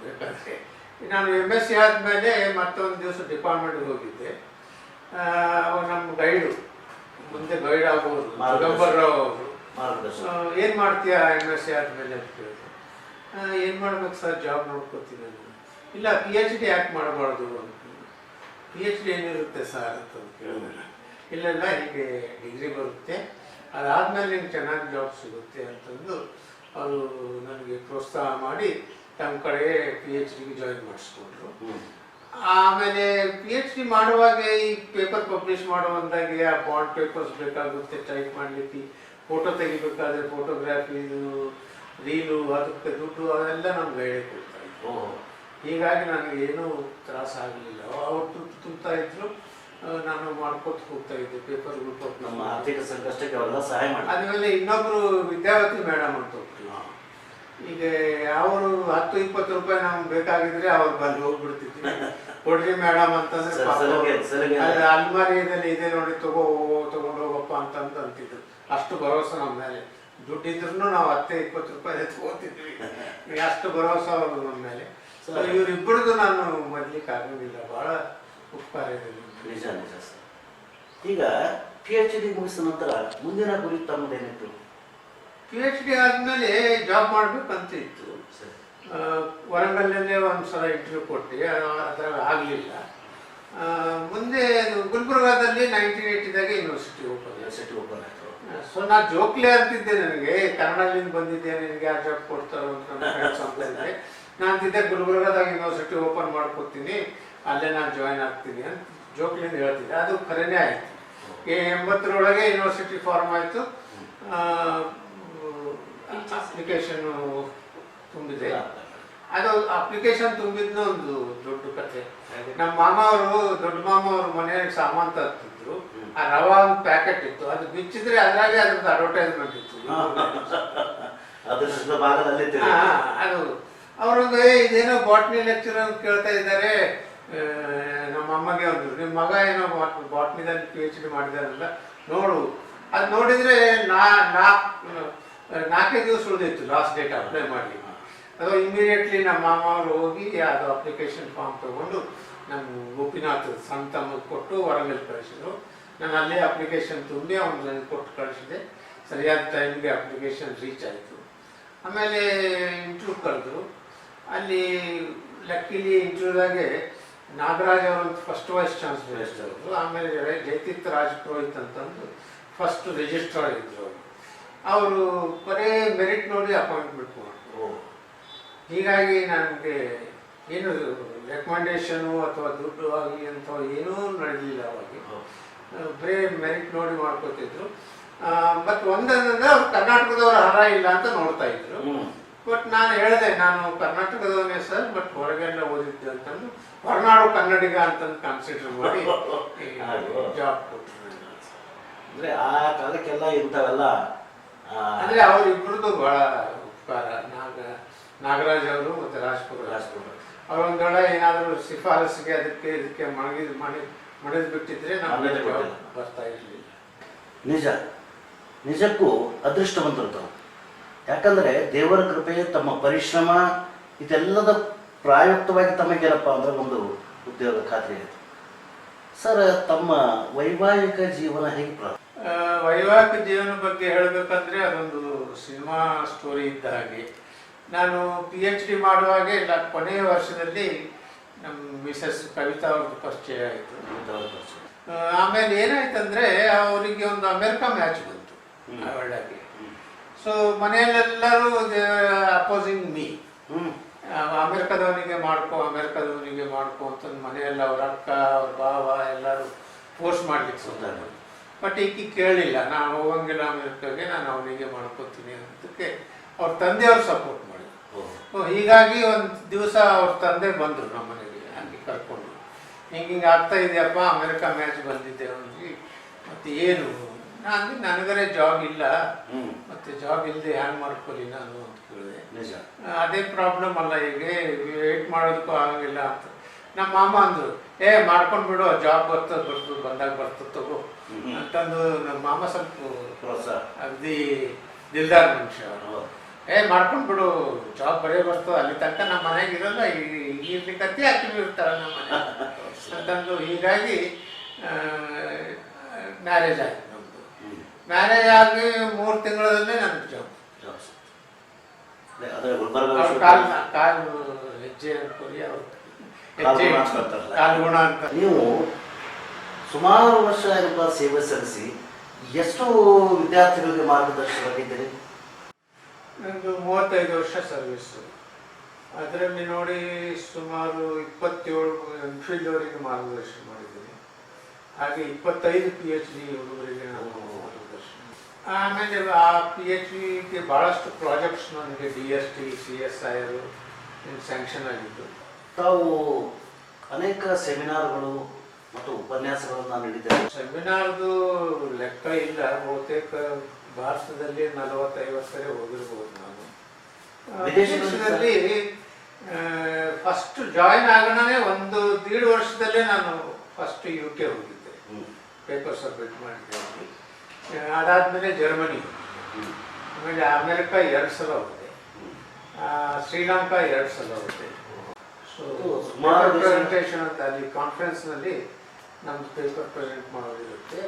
ಯಾಕಂದರೆ ನಾನು MSc ಆದಮೇಲೆ ಮತ್ತೊಂದು ದಿವಸ ಡಿಪಾರ್ಟ್ಮೆಂಟ್ಗೆ ಹೋಗಿದ್ದೆ. ನಮ್ಮ ಗೈಡು, ಮುಂದೆ ಗೈಡ್ ಆಗ್ಬೋದು, ದಿಗಂಬರ್ ರಾವ್ ಅವರು, ಏನು ಮಾಡ್ತೀಯಾ MSc ಆದಮೇಲೆ ಅಂತ ಕೇಳಿದ್ರು. ಏನು ಮಾಡ್ಬೇಕು ಸರ್, ಜಾಬ್ ನೋಡ್ಕೋತೀನಿ ನಾನು. ಇಲ್ಲ PhD ಯಾಕೆ ಮಾಡಬಾರ್ದು ಅಂತ. PhD ಏನಿರುತ್ತೆ ಸರ್ ಅಂತ ಕೇಳಿದ್ರೆ, ಇಲ್ಲೆಲ್ಲ ಹೀಗೆ ಡಿಗ್ರಿ ಬರುತ್ತೆ, ಅದಾದಮೇಲೆ ನಿಮ್ಗೆ ಚೆನ್ನಾಗಿ ಜಾಬ್ ಸಿಗುತ್ತೆ ಅಂತಂದು ಅವರು ನನಗೆ ಪ್ರೋತ್ಸಾಹ ಮಾಡಿ ತಮ್ಮ ಕಡೆ PhDಗೆ ಜಾಯಿನ್ ಮಾಡಿಸ್ಕೊಂಡ್ರು. ಆಮೇಲೆ PhD ಮಾಡುವಾಗ ಈ ಪೇಪರ್ ಪಬ್ಲಿಷ್ ಮಾಡುವಂದಾಗೆ ಆ ಬಾಂಡ್ ಪೇಪರ್ಸ್ ಬೇಕಾಗುತ್ತೆ ಟೈಪ್ ಮಾಡಲಿಕ್ಕೆ, ಫೋಟೋ ತೆಗಿಬೇಕಾದ್ರೆ ಫೋಟೋಗ್ರಾಫಿದು ರೀಲು ಅದಕ್ಕೆ ದುಡ್ಡು ಅದೆಲ್ಲ ನಮ್ಗೆ ಗೈಡೆ ಕೊಡ್ತಾ ಇತ್ತು. ಹೀಗಾಗಿ ನನಗೆ ಏನೂ ತ್ರಾಸ ಆಗಲಿಲ್ಲ. ಅವ್ರು ತುಂಬ್ತಾ ಇದ್ರು, ನಾನು ಮಾಡ್ಕೊತ ಹೋಗ್ತಾ ಇದ್ದೆ, ಪೇಪರ್ಗಳು ಕೊಟ್ಟು. ನಮ್ಮ ಆರ್ಥಿಕ ಸಂಕಷ್ಟಕ್ಕೆ ಅವರೆಲ್ಲ ಸಹಾಯ ಮಾಡಿ. ಆದ್ಮೇಲೆ ಇನ್ನೊಬ್ರು ವಿದ್ಯಾವತಿ ಮೇಡಮ್ ಅಂತ ಹೋಗ್ತೀವಿ. ಈಗ ಅವರು 10-20 ರೂಪಾಯಿ ನಮ್ಗೆ ಬೇಕಾಗಿದ್ರೆ ಅವ್ರು ಬಂದು ಹೋಗ್ಬಿಡ್ತಿದ್ವಿ. ಕೊಡ್ರಿ ಮೇಡಮ್ ಅಂತಂದ್ರೆ ಅಲ್ಮಾರಿಯಲ್ಲಿ ಇದೆ ನೋಡಿ, ತಗೊಂಡು ಹೋಗಪ್ಪ ಅಂತಂದು ಅಂತಿದ್ರು. ಅಷ್ಟು ಭರವಸೆ ನಮ್ಮ ಮೇಲೆ. ದುಡ್ಡಿದ್ರು ನಾವು 10-20 ರೂಪಾಯಿ ತಗೋತಿದ್ವಿ. ಅಷ್ಟು ಭರವಸೆ ಅವರು ನಮ್ಮ ಮೇಲೆ. ಇವರಿಬ್ಬರದು ನಾನು ಮೊದಲಿಕ್ಕೆ ಆಗೋದಿಲ್ಲ. ಬಹಳ ಉಪಕಾರ ಇದೆ. ನಿಜ ನಿಜ ಸರ್. ಈಗ PhD ಮುಗಿಸಿದ ನಂತರ ಮುಂದಿನ ಗುರಿ ತಮ್ಮದೇನಿತ್ತು? PhD ಆದಮೇಲೆ ಜಾಬ್ ಮಾಡ್ಬೇಕಂತ ಇತ್ತು. ವರಂಗಲ್ಲೇ ಒಂದ್ಸಲ ಇಂಟರ್ವ್ಯೂ ಕೊಟ್ಟು ಅದ್ರಾಗ ಆಗಲಿಲ್ಲ. ಮುಂದೆ ಗುಲ್ಬರ್ಗಾದಲ್ಲಿ 1980ದಾಗ ಯೂನಿವರ್ಸಿಟಿ ಓಪನ್ ಆಯಿತು. ಸೊ ನಾ ಜೋಕ್ಲೆ ಅಂತಿದ್ದೆ, ನನಗೆ ಕನ್ನಡದಿಂದ ಬಂದಿದ್ದೆ, ನಿನಗೆ ಆ ಜಾಬ್ ಕೊಡ್ತಾರೋ ಅಂತ ನನ್ನ ಫ್ರೆಂಡ್ಸ್ ಅಂತ ಇದ್ದೆ. ನಾನು ಅಂತಿದ್ದೆ ಗುಲ್ಬರ್ಗಾದಾಗ ಯೂನಿವರ್ಸಿಟಿ ಓಪನ್ ಮಾಡ್ಕೊತೀನಿ, ಅಲ್ಲೇ ನಾನು ಜಾಯ್ನ್ ಆಗ್ತೀನಿ ಅಂತ ಜೋಕ್ಲಿಂದ ಹೇಳ್ತಿದ್ದೆ. ಅದು ಖರೇನೇ ಆಯಿತು. 80ರೊಳಗೆ ಯೂನಿವರ್ಸಿಟಿ ಫಾರ್ಮ್ ಆಯಿತು. ಅಪ್ಲಿಕೇಶನ್ ತುಂಬಿದೆ. ಅದು ಅಪ್ಲಿಕೇಶನ್ ತುಂಬಿದ್ನ ಒಂದು ದೊಡ್ಡ ಕಥೆ. ನಮ್ಮ ಮಾಮ ಅವರು, ದೊಡ್ಡ ಮಾಮ ಅವರು ಮನೆಯಲ್ಲಿ ಸಾಮಾನು ತರ್ತಿದ್ರು. ಆ ರವಾ ಒಂದು ಪ್ಯಾಕೆಟ್ ಇತ್ತು, ಅದು ಬಿಚ್ಚಿದ್ರೆ ಅದ್ರಾಗೆ ಅದ್ರದ್ದು ಅಡ್ವರ್ಟೈಸ್ಮೆಂಟ್ ಇತ್ತು. ಅದು ಅವ್ರಿಗೆ ಇದೇನೋ ಬಾಟ್ನಿ ಲೆಕ್ಚರ್ ಅಂತ ಕೇಳ್ತಾ ಇದ್ದಾರೆ. ನಮ್ಮ ಅಮ್ಮಗೆ ಅಂದ್ರು, ನಿಮ್ಮ ಮಗ ಏನೋ ಬಾಟ್ನಿದಲ್ಲಿ PhD ಮಾಡಿದಾರಲ್ಲ, ನೋಡು. ಅದು ನೋಡಿದ್ರೆ 4 ದಿವಸ ಉಳಿದಿತ್ತು ಲಾಸ್ಟ್ ಡೇಟ್ ಅಪ್ಲೈ ಮಾಡಿ. ಅದು ಇಮಿಡಿಯೇಟ್ಲಿ ನಮ್ಮ ಮಾಮ ಅವರು ಹೋಗಿ ಅದು ಅಪ್ಲಿಕೇಶನ್ ಫಾರ್ಮ್ ತಗೊಂಡು ನಮ್ಮ ಗೋಪಿನಾಥ್ ಸಣ್ಣ ತಮ್ಮಗೆ ಕೊಟ್ಟು ಹೊರಗಲ್ಲಿ ಕಳಿಸಿದ್ರು. ನಾನು ಅಲ್ಲೇ ಅಪ್ಲಿಕೇಶನ್ ತುಂಬಿ ಅವ್ನು ನನಗೆ ಕೊಟ್ಟು ಕಳಿಸಿದೆ. ಸರಿಯಾದ ಟೈಮ್ಗೆ ಅಪ್ಲಿಕೇಶನ್ ರೀಚ್ ಆಯಿತು. ಆಮೇಲೆ ಇಂಟರ್ವ್ಯೂ ಕರೆದ್ರು. ಅಲ್ಲಿ ಲಕ್ಕಿಲಿ ಇಂಟರ್ವ್ಯೂದಾಗೆ ನಾಗರಾಜ್ ಅವರಂತ ಫಸ್ಟ್ ವೈಸ್ ಚಾನ್ಸಲರ್ ಅವರು, ಆಮೇಲೆ ಜಯತೀರ್ಥ ರಾಜ್ ಪುರೋಹಿತ್ ಅಂತಂದು ಫಸ್ಟ್ ರಿಜಿಸ್ಟ್ರಾರ್ ಇದ್ರು. ಅವರು ಬರೀ ಮೆರಿಟ್ ನೋಡಿ ಅಪಾಯಿಂಟ್ಮೆಂಟ್ ಮಾಡಿದ್ರು. ಹೀಗಾಗಿ ನನಗೆ ಏನು ರೆಕಮೆಂಡೇಶನು ಅಥವಾ ದುಡ್ಡು ಆಗಲಿ ಅಂತ ಏನೂ ನಡೆಯಲಿಲ್ಲ. ಅವಾಗ ಬರೀ ಮೆರಿಟ್ ನೋಡಿ ಮಾಡ್ಕೋತಿದ್ರು. ಬಟ್ ಒಂದಂದ್ರೆ ಅವ್ರು ಕರ್ನಾಟಕದವ್ರ ಹರ ಇಲ್ಲ ಅಂತ ನೋಡ್ತಾ ಇದ್ರು. ಬಟ್ ನಾನು ಹೇಳಿದೆ, ನಾನು ಕರ್ನಾಟಕದವನೇ ಸರ್, ಬಟ್ ಹೊರಗೆಲ್ಲ ಓದಿದ್ದೆ ಅಂತಂದು ಹೊರನಾಡು ಕನ್ನಡಿಗ ಅಂತಂದು ಕನ್ಸಿಡರ್ ಮಾಡಿ ಜಾಬ್ ಕೊಟ್ಟರು. ಅಂದ್ರೆ ಆ ಕಾಲಕ್ಕೆಲ್ಲ ಇಂಥವೆಲ್ಲ ಅಂದ್ರೆ ಅವರಿಬ್ಬರದು ಬಹಳ ಉಪಕಾರ. ನಾಗರಾಜ್ ಅವರು ಮತ್ತೆ ರಾಜ್ಪುರ ಅವರೊಂದೊಳ ಏನಾದರೂ ಶಿಫಾರಸ್ಸಿಗೆ ಅದಕ್ಕೆ ಇದಕ್ಕೆ ಮಣಿದ್ ಬಿಟ್ಟಿದ್ರೆ ನಮಗೆ ಬರ್ತಾ ಇರಲಿಲ್ಲ. ನಿಜ, ನಿಜಕ್ಕೂ ಅದೃಷ್ಟವಂತರು ತಾವು. ಯಾಕಂದ್ರೆ ದೇವರ ಕೃಪೆ, ತಮ್ಮ ಪರಿಶ್ರಮ ಇದೆಲ್ಲದ ಪ್ರಾಯುಕ್ತವಾಗಿ ತಮಗೇನಪ್ಪ ಅಂದ್ರೆ ಒಂದು ಉದ್ಯೋಗ ಖಾತ್ರಿ ಆಯಿತು. ಸರ್, ತಮ್ಮ ವೈವಾಹಿಕ ಜೀವನ ಹೇಗೆ? ವೈವಾಹಿಕ ಜೀವನ ಬಗ್ಗೆ ಹೇಳಬೇಕಂದ್ರೆ ಅದೊಂದು ಸಿನಿಮಾ ಸ್ಟೋರಿ ಇದ್ದ ಹಾಗೆ. ನಾನು PhD ಮಾಡುವಾಗ ಕೊನೆಯ ವರ್ಷದಲ್ಲಿ ನಮ್ಮ ಮಿಸಸ್ ಕವಿತಾ ಅವ್ರದ್ದು ಪರಿಚಯ ಆಯಿತು. ಆಮೇಲೆ ಏನಾಯ್ತಂದ್ರೆ ಅವರಿಗೆ ಒಂದು ಅಮೆರಿಕ ಮ್ಯಾಚ್ ಬಂತು ಒಳ್ಳೆಗೆ. ಸೊ ಮನೆಯಲ್ಲೆಲ್ಲರೂ ಅಪೋಸಿಂಗ್ ಮೀ, ಅಮೆರಿಕದವನಿಗೆ ಮಾಡ್ಕೊ ಅಂತಂದು ಮನೆಯಲ್ಲ ಅವ್ರ ಅಕ್ಕ ಅವ್ರ ಭಾವ ಎಲ್ಲರೂ ಫೋರ್ಸ್ ಮಾಡ್ಲಿಕ್ಕೆ ಸುತ್ತಾರು. ಬಟ್ ಈಕೆ ಕೇಳಲಿಲ್ಲ, ನಾನು ಹೋಗಂಗಿಲ್ಲ ಅಮೆರಿಕಾಗೆ, ನಾನು ಅವನಿಗೆ ಮಾಡ್ಕೋತೀನಿ ಅನ್ನೋದಕ್ಕೆ ಅವ್ರ ತಂದೆಯವ್ರು ಸಪೋರ್ಟ್ ಮಾಡಿದ್ರು. ಹೀಗಾಗಿ ಒಂದು ದಿವಸ ಅವ್ರ ತಂದೆ ಬಂದರು ನಮ್ಮ ಮನೆಗೆ, ಹಂಗೆ ಕರ್ಕೊಂಡು. ಹಿಂಗೆ ಆಗ್ತಾ ಇದೆಯಪ್ಪ, ಅಮೆರಿಕ ಮ್ಯಾಚ್ ಬಂದಿದ್ದೆ ಅವನಿಗೆ, ಮತ್ತು ಏನು ನಾನು ನನಗರೇ ಜಾಬ್ ಇಲ್ಲ, ಮತ್ತು ಜಾಬ್ ಇಲ್ಲದೆ ಹ್ಯಾಂಗ್ ಮಾಡ್ಕೊಳ್ಳಿ ನಾನು ಅಂತ ಕೇಳಿದೆ. ಅದೇ ಪ್ರಾಬ್ಲಮ್ ಅಲ್ಲ, ಈಗ ವೇಟ್ ಮಾಡೋದಕ್ಕೂ ಆಗಂಗಿಲ್ಲ ಅಂತ. ನಮ್ಮ ಮಾಮ ಅಂದರು, ಮಾಡ್ಕೊಂಡು ಬಿಡು, ಜಾಬ್ ಬಂದಾಗ ಬರ್ತದೆ ತಗೋ ಅಂತಂದು. ನಮ್ಮ ಮಾಮ ಸ್ವಲ್ಪ ಅಗದಿ ದಿಲ್ದಾರ್ ಮನುಷ್ಯ. ಮಾಡ್ಕೊಂಡು ಬಿಡು, ಜಾಬ್ ಬರೇ ಬರ್ತದೆ, ಅಲ್ಲಿ ತನಕ ನಮ್ಮ ಮನೆಗೆ ಇರಲ್ಲ, ಇರ್ಲಿಕ್ಕಂತೆ ಹಾಕಿ ಇರ್ತಾರೆ ನಮ್ಮ ಮನೆ ಅಂತಂದು. ಹೀಗಾಗಿ ಮ್ಯಾರೇಜ್ ಆಯ್ತು ನಮ್ಮದು. ಮ್ಯಾರೇಜ್ ಆಗಿ 3 ತಿಂಗಳಲ್ಲೇ ನನಗೆ ಜಾಬ್. ಕಾಲು ಹೆಜ್ಜೆ ಅನ್ಕೊಳ್ಳಿ, ಅವ್ರು ಕಾಲ್ಗುಣ ಅಂತ. ನೀವು ಸುಮಾರು ವರ್ಷ ಸೇವೆ ಸಲ್ಲಿಸಿ ಎಷ್ಟು ವಿದ್ಯಾರ್ಥಿಗಳಿಗೆ ಮಾರ್ಗದರ್ಶಕರಾಗಿದ್ದೀರಿ? ನಂದು 35 ವರ್ಷ ಸರ್ವಿಸ್ಸು. ಅದರಲ್ಲಿ ನೋಡಿ ಸುಮಾರು 27 MPhil ಅವರಿಗೆ ಮಾರ್ಗದರ್ಶನ ಮಾಡಿದ್ದೀನಿ. ಹಾಗೆ 25 PhD ಹುಡುಗರಿಗೆ ನಾನು ಮಾರ್ಗದರ್ಶನ. ಆಮೇಲೆ ಆ PhDಗೆ ಭಾಳಷ್ಟು ಪ್ರಾಜೆಕ್ಟ್ಸ್ ನನಗೆ DST CSIR ಸ್ಯಾಂಕ್ಷನ್ ಆಗಿದ್ದು. ತಾವು ಅನೇಕ ಸೆಮಿನಾರ್ಗಳು ಮತ್ತು ಉಪನ್ಯಾಸಗಳನ್ನು ನೀಡಿದ್ದಾರೆ. ಸೆಮಿನಾರ್ದು ಲೆಕ್ಕ ಇಲ್ಲ, ಬಹುತೇಕ ಭಾರತದಲ್ಲಿ 40-50 ಸರಿ ಹೋಗಿರ್ಬೋದು ನಾನು. ವಿದೇಶದಲ್ಲಿ ಫಸ್ಟ್ ಜಾಯಿನ್ ಆಗೋಣನೇ 1.5 ವರ್ಷದಲ್ಲೇ ನಾನು ಫಸ್ಟ್ UK ಹೋಗಿದ್ದೆ, ಪೇಪರ್ ಸಬ್ಮಿಟ್ ಮಾಡಿದ್ದೆ. ಅದಾದಮೇಲೆ ಜರ್ಮನಿ, ಆಮೇಲೆ ಅಮೆರಿಕ 2 ಸಲ ಹೋಗಿದೆ, ಶ್ರೀಲಂಕಾ 2 ಸಲ ಹೋಗಿದೆ. ಸೊ ಪ್ರೆಸೆಂಟೇಷನ್ ಅಂತ ಅಲ್ಲಿ ಕಾನ್ಫರೆನ್ಸ್ನಲ್ಲಿ ನಮ್ಮದು ಪೇಪರ್ ಪ್ರೆಸೆಂಟ್ ಮಾಡೋದಿರುತ್ತೆ.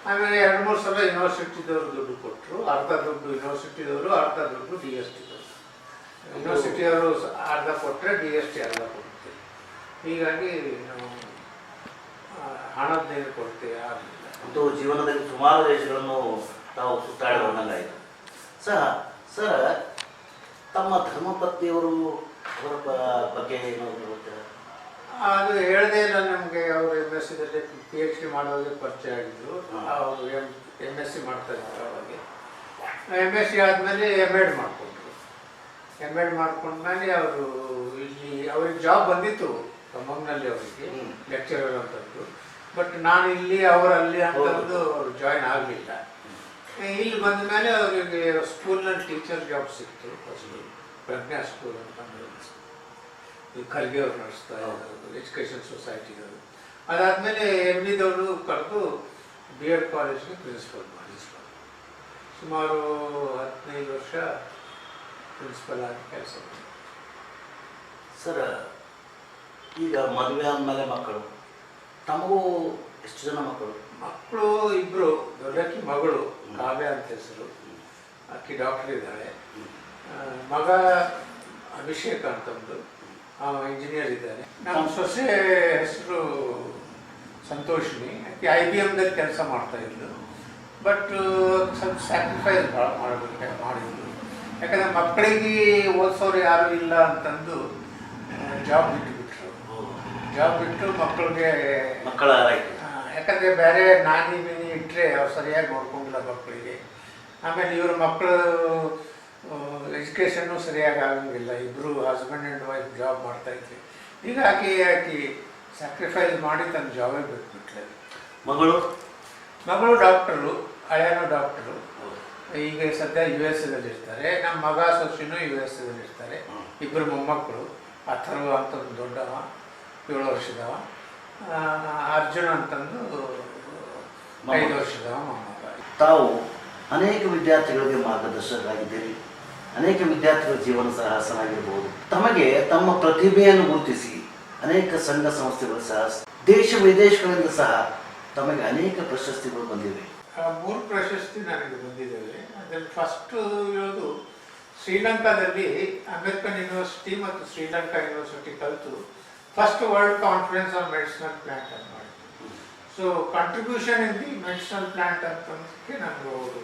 ಆಮೇಲೆ 2-3 ಸಲ ಯೂನಿವರ್ಸಿಟಿದವರು ದುಡ್ಡು ಕೊಟ್ಟರು, ಅರ್ಧ ದುಡ್ಡು ಯೂನಿವರ್ಸಿಟಿದವರು, ಅರ್ಧ ದುಡ್ಡು DST ದವರು. ಯೂನಿವರ್ಸಿಟಿಯವರು ಅರ್ಧ ಕೊಟ್ಟರೆ DST ಅರ್ಧ ಕೊಡುತ್ತೆ. ಹೀಗಾಗಿ ನಾವು ಹಣದ್ದೇನು ಕೊಡ್ತೇವೆ ಆಗಲಿಲ್ಲ. ಮತ್ತು ಜೀವನದಲ್ಲಿ ಸುಮಾರು ದೇಶಗಳನ್ನು ತಾವು ಸುತ್ತಾಡಿ ಬಂದಂಗಾಯಿತು. ಸರ್ ತಮ್ಮ ಧರ್ಮಪತ್ನಿಯವರು ಅವರ ಬಗ್ಗೆ ಏನಾದರೂ ಗೊತ್ತಿಲ್ಲ? ಅದು ಹೇಳದೇ ಇಲ್ಲ ನಮಗೆ. ಅವರು MSc ದಲ್ಲಿ PhD ಮಾಡೋದೇ ಪರಿಚಯ ಆಗಿದ್ರು. ಅವರು MSc ಮಾಡ್ತಾ ಇದ್ರು. ಅವಾಗ MSc ಆದಮೇಲೆ M.Ed ಮಾಡಿಕೊಂಡ್ರು. M.Ed ಮಾಡ್ಕೊಂಡ್ಮೇಲೆ ಅವರು ಇಲ್ಲಿ ಅವ್ರಿಗೆ ಜಾಬ್ ಬಂದಿತ್ತು ಖಮ್మంನಲ್ಲಿ, ಅವರಿಗೆ ಲೆಕ್ಚರರ್ ಅಂತಂದು. ಬಟ್ ನಾನು ಇಲ್ಲಿ ಅವರಲ್ಲಿ ಅಂತಂದು ಅವರು ಜಾಯಿನ್ ಆಗಲಿಲ್ಲ. ಇಲ್ಲಿ ಬಂದ ಮೇಲೆ ಅವರಿಗೆ ಸ್ಕೂಲ್ನಲ್ಲಿ ಟೀಚರ್ ಜಾಬ್ ಸಿಕ್ತು. ಫಸ್ಟು ಪ್ರಜ್ಞಾ ಸ್ಕೂಲ್ ಅಂತಂದು ಖರ್ಗೆ ಅವ್ರು ನಡೆಸ್ತಾ ಇದ್ದಾರೆ, ಎಜುಕೇಷನ್ ಸೊಸೈಟಿದವರು. ಅದಾದಮೇಲೆ MD ಕರೆದು BEd ಕಾಲೇಜ್ಗೆ ಪ್ರಿನ್ಸಿಪಲ್ ಮಾಡಿಸ್ತಾರೆ. ಸುಮಾರು 15 ವರ್ಷ ಪ್ರಿನ್ಸಿಪಲ್ ಆಗಿ ಕೆಲಸ ಮಾಡಿ. ಸರ್, ಈಗ ಮದುವೆ ಆದಮೇಲೆ ಮಕ್ಕಳು, ತಮಗೂ ಎಷ್ಟು ಜನ ಮಕ್ಕಳು? ಮಕ್ಕಳು 2. ದೊಡ್ಡಕ್ಕಿ ಮಗಳು ಕಾವ್ಯ ಅಂತ ಹೆಸರು, ಆಕೆ ಡಾಕ್ಟರ್ ಇದ್ದಾಳೆ. ಮಗ ಅಭಿಷೇಕ್ ಅಂತಂದು ಇಂಜಿನಿಯರ್ ಇದ್ದಾನೆ. ನಮ್ಮ ಸೊಸೆ ಹೆಸರು ಸಂತೋಷಿನಿ, ಆಕೆ IBMದಲ್ಲಿ ಕೆಲಸ ಮಾಡ್ತಾ ಇದ್ಲು. ಬಟ್ ಸ್ವಲ್ಪ ಸ್ಯಾಕ್ರಿಫೈಸ್ ಭಾಳ ಮಾಡಿದ್ಲು. ಯಾಕಂದರೆ ಮಕ್ಕಳಿಗೆ ಓದಿಸೋರು ಯಾರೂ ಇಲ್ಲ ಅಂತಂದು ಜಾಬ್ ಬಿಟ್ಟುಬಿಟ್ರು. ಜಾಬ್ ಬಿಟ್ಟು ಮಕ್ಕಳಿಗೆ ಮಕ್ಕಳ ಯಾಕಂದರೆ ಬೇರೆ ನಾನಿ ಮೀನಿ ಇಟ್ಟರೆ ಅವ್ರು ಸರಿಯಾಗಿ ನೋಡ್ಕೊಂಡಿಲ್ಲ ಮಕ್ಕಳಿಗೆ. ಆಮೇಲೆ ಇವ್ರ ಮಕ್ಕಳು ಎಜುಕೇಷನ್ನು ಸರಿಯಾಗಿ ಆಗಂಗಿಲ್ಲ. 2 ಹಸ್ಬೆಂಡ್ ಆ್ಯಂಡ್ ವೈಫ್ ಜಾಬ್ ಮಾಡ್ತಾಯಿದ್ವಿ. ಹೀಗಾಗಿ ಆಕೆ ಸ್ಯಾಕ್ರಿಫೈಸ್ ಮಾಡಿ ತನ್ನ ಜಾಬೇ ಬಿಟ್ಬಿಟ್ಲೆ. ಮಗಳು ಡಾಕ್ಟರು, ಹಳೆಯನೂ ಡಾಕ್ಟರು. ಈಗ ಸದ್ಯ US ಇರ್ತಾರೆ. ನಮ್ಮ ಮಗ ಸೊಸಿನೂ US ಇರ್ತಾರೆ. 2 ಮೊಮ್ಮಕ್ಕಳು. ಅಥರ್ವ ಅಂತ ಒಂದು ದೊಡ್ಡವ 7 ವರ್ಷದವ, ಅರ್ಜುನ ಅಂತಂದು 5 ವರ್ಷದವ ಮೊಮ್ಮಗ. ತಾವು ಅನೇಕ ವಿದ್ಯಾರ್ಥಿಗಳಿಗೆ ಮಾರ್ಗದರ್ಶಕರಾಗಿದ್ದೀರಿ. ಅನೇಕ ವಿದ್ಯಾರ್ಥಿಗಳ ಜೀವನ ಸಹ ಹಸನಾಗಿರಬಹುದು. ತಮಗೆ ತಮ್ಮ ಪ್ರತಿಭೆಯನ್ನು ಗುರುತಿಸಿ ಅನೇಕ ಸಂಘ ಸಂಸ್ಥೆಗಳು ಸಹ, ದೇಶ ವಿದೇಶಗಳಿಂದ ಸಹ ತಮಗೆ ಅನೇಕ ಪ್ರಶಸ್ತಿಗಳು ಬಂದಿವೆ. 3 ಪ್ರಶಸ್ತಿ ನನಗೆ ಬಂದಿದ್ದಾವೆ. ಅದರಲ್ಲಿ ಫಸ್ಟು ಇರೋದು ಶ್ರೀಲಂಕಾದಲ್ಲಿ ಅಮೆರಿಕನ್ ಯೂನಿವರ್ಸಿಟಿ ಮತ್ತು ಶ್ರೀಲಂಕಾ ಯೂನಿವರ್ಸಿಟಿ ಕಲಿತು first world conference on medicinal plant ಅಂತ ಮಾಡಿದ್ರು. So contribution in the medicinal plant ಅಂತಂದಕ್ಕೆ ನನಗೆ ಅವರು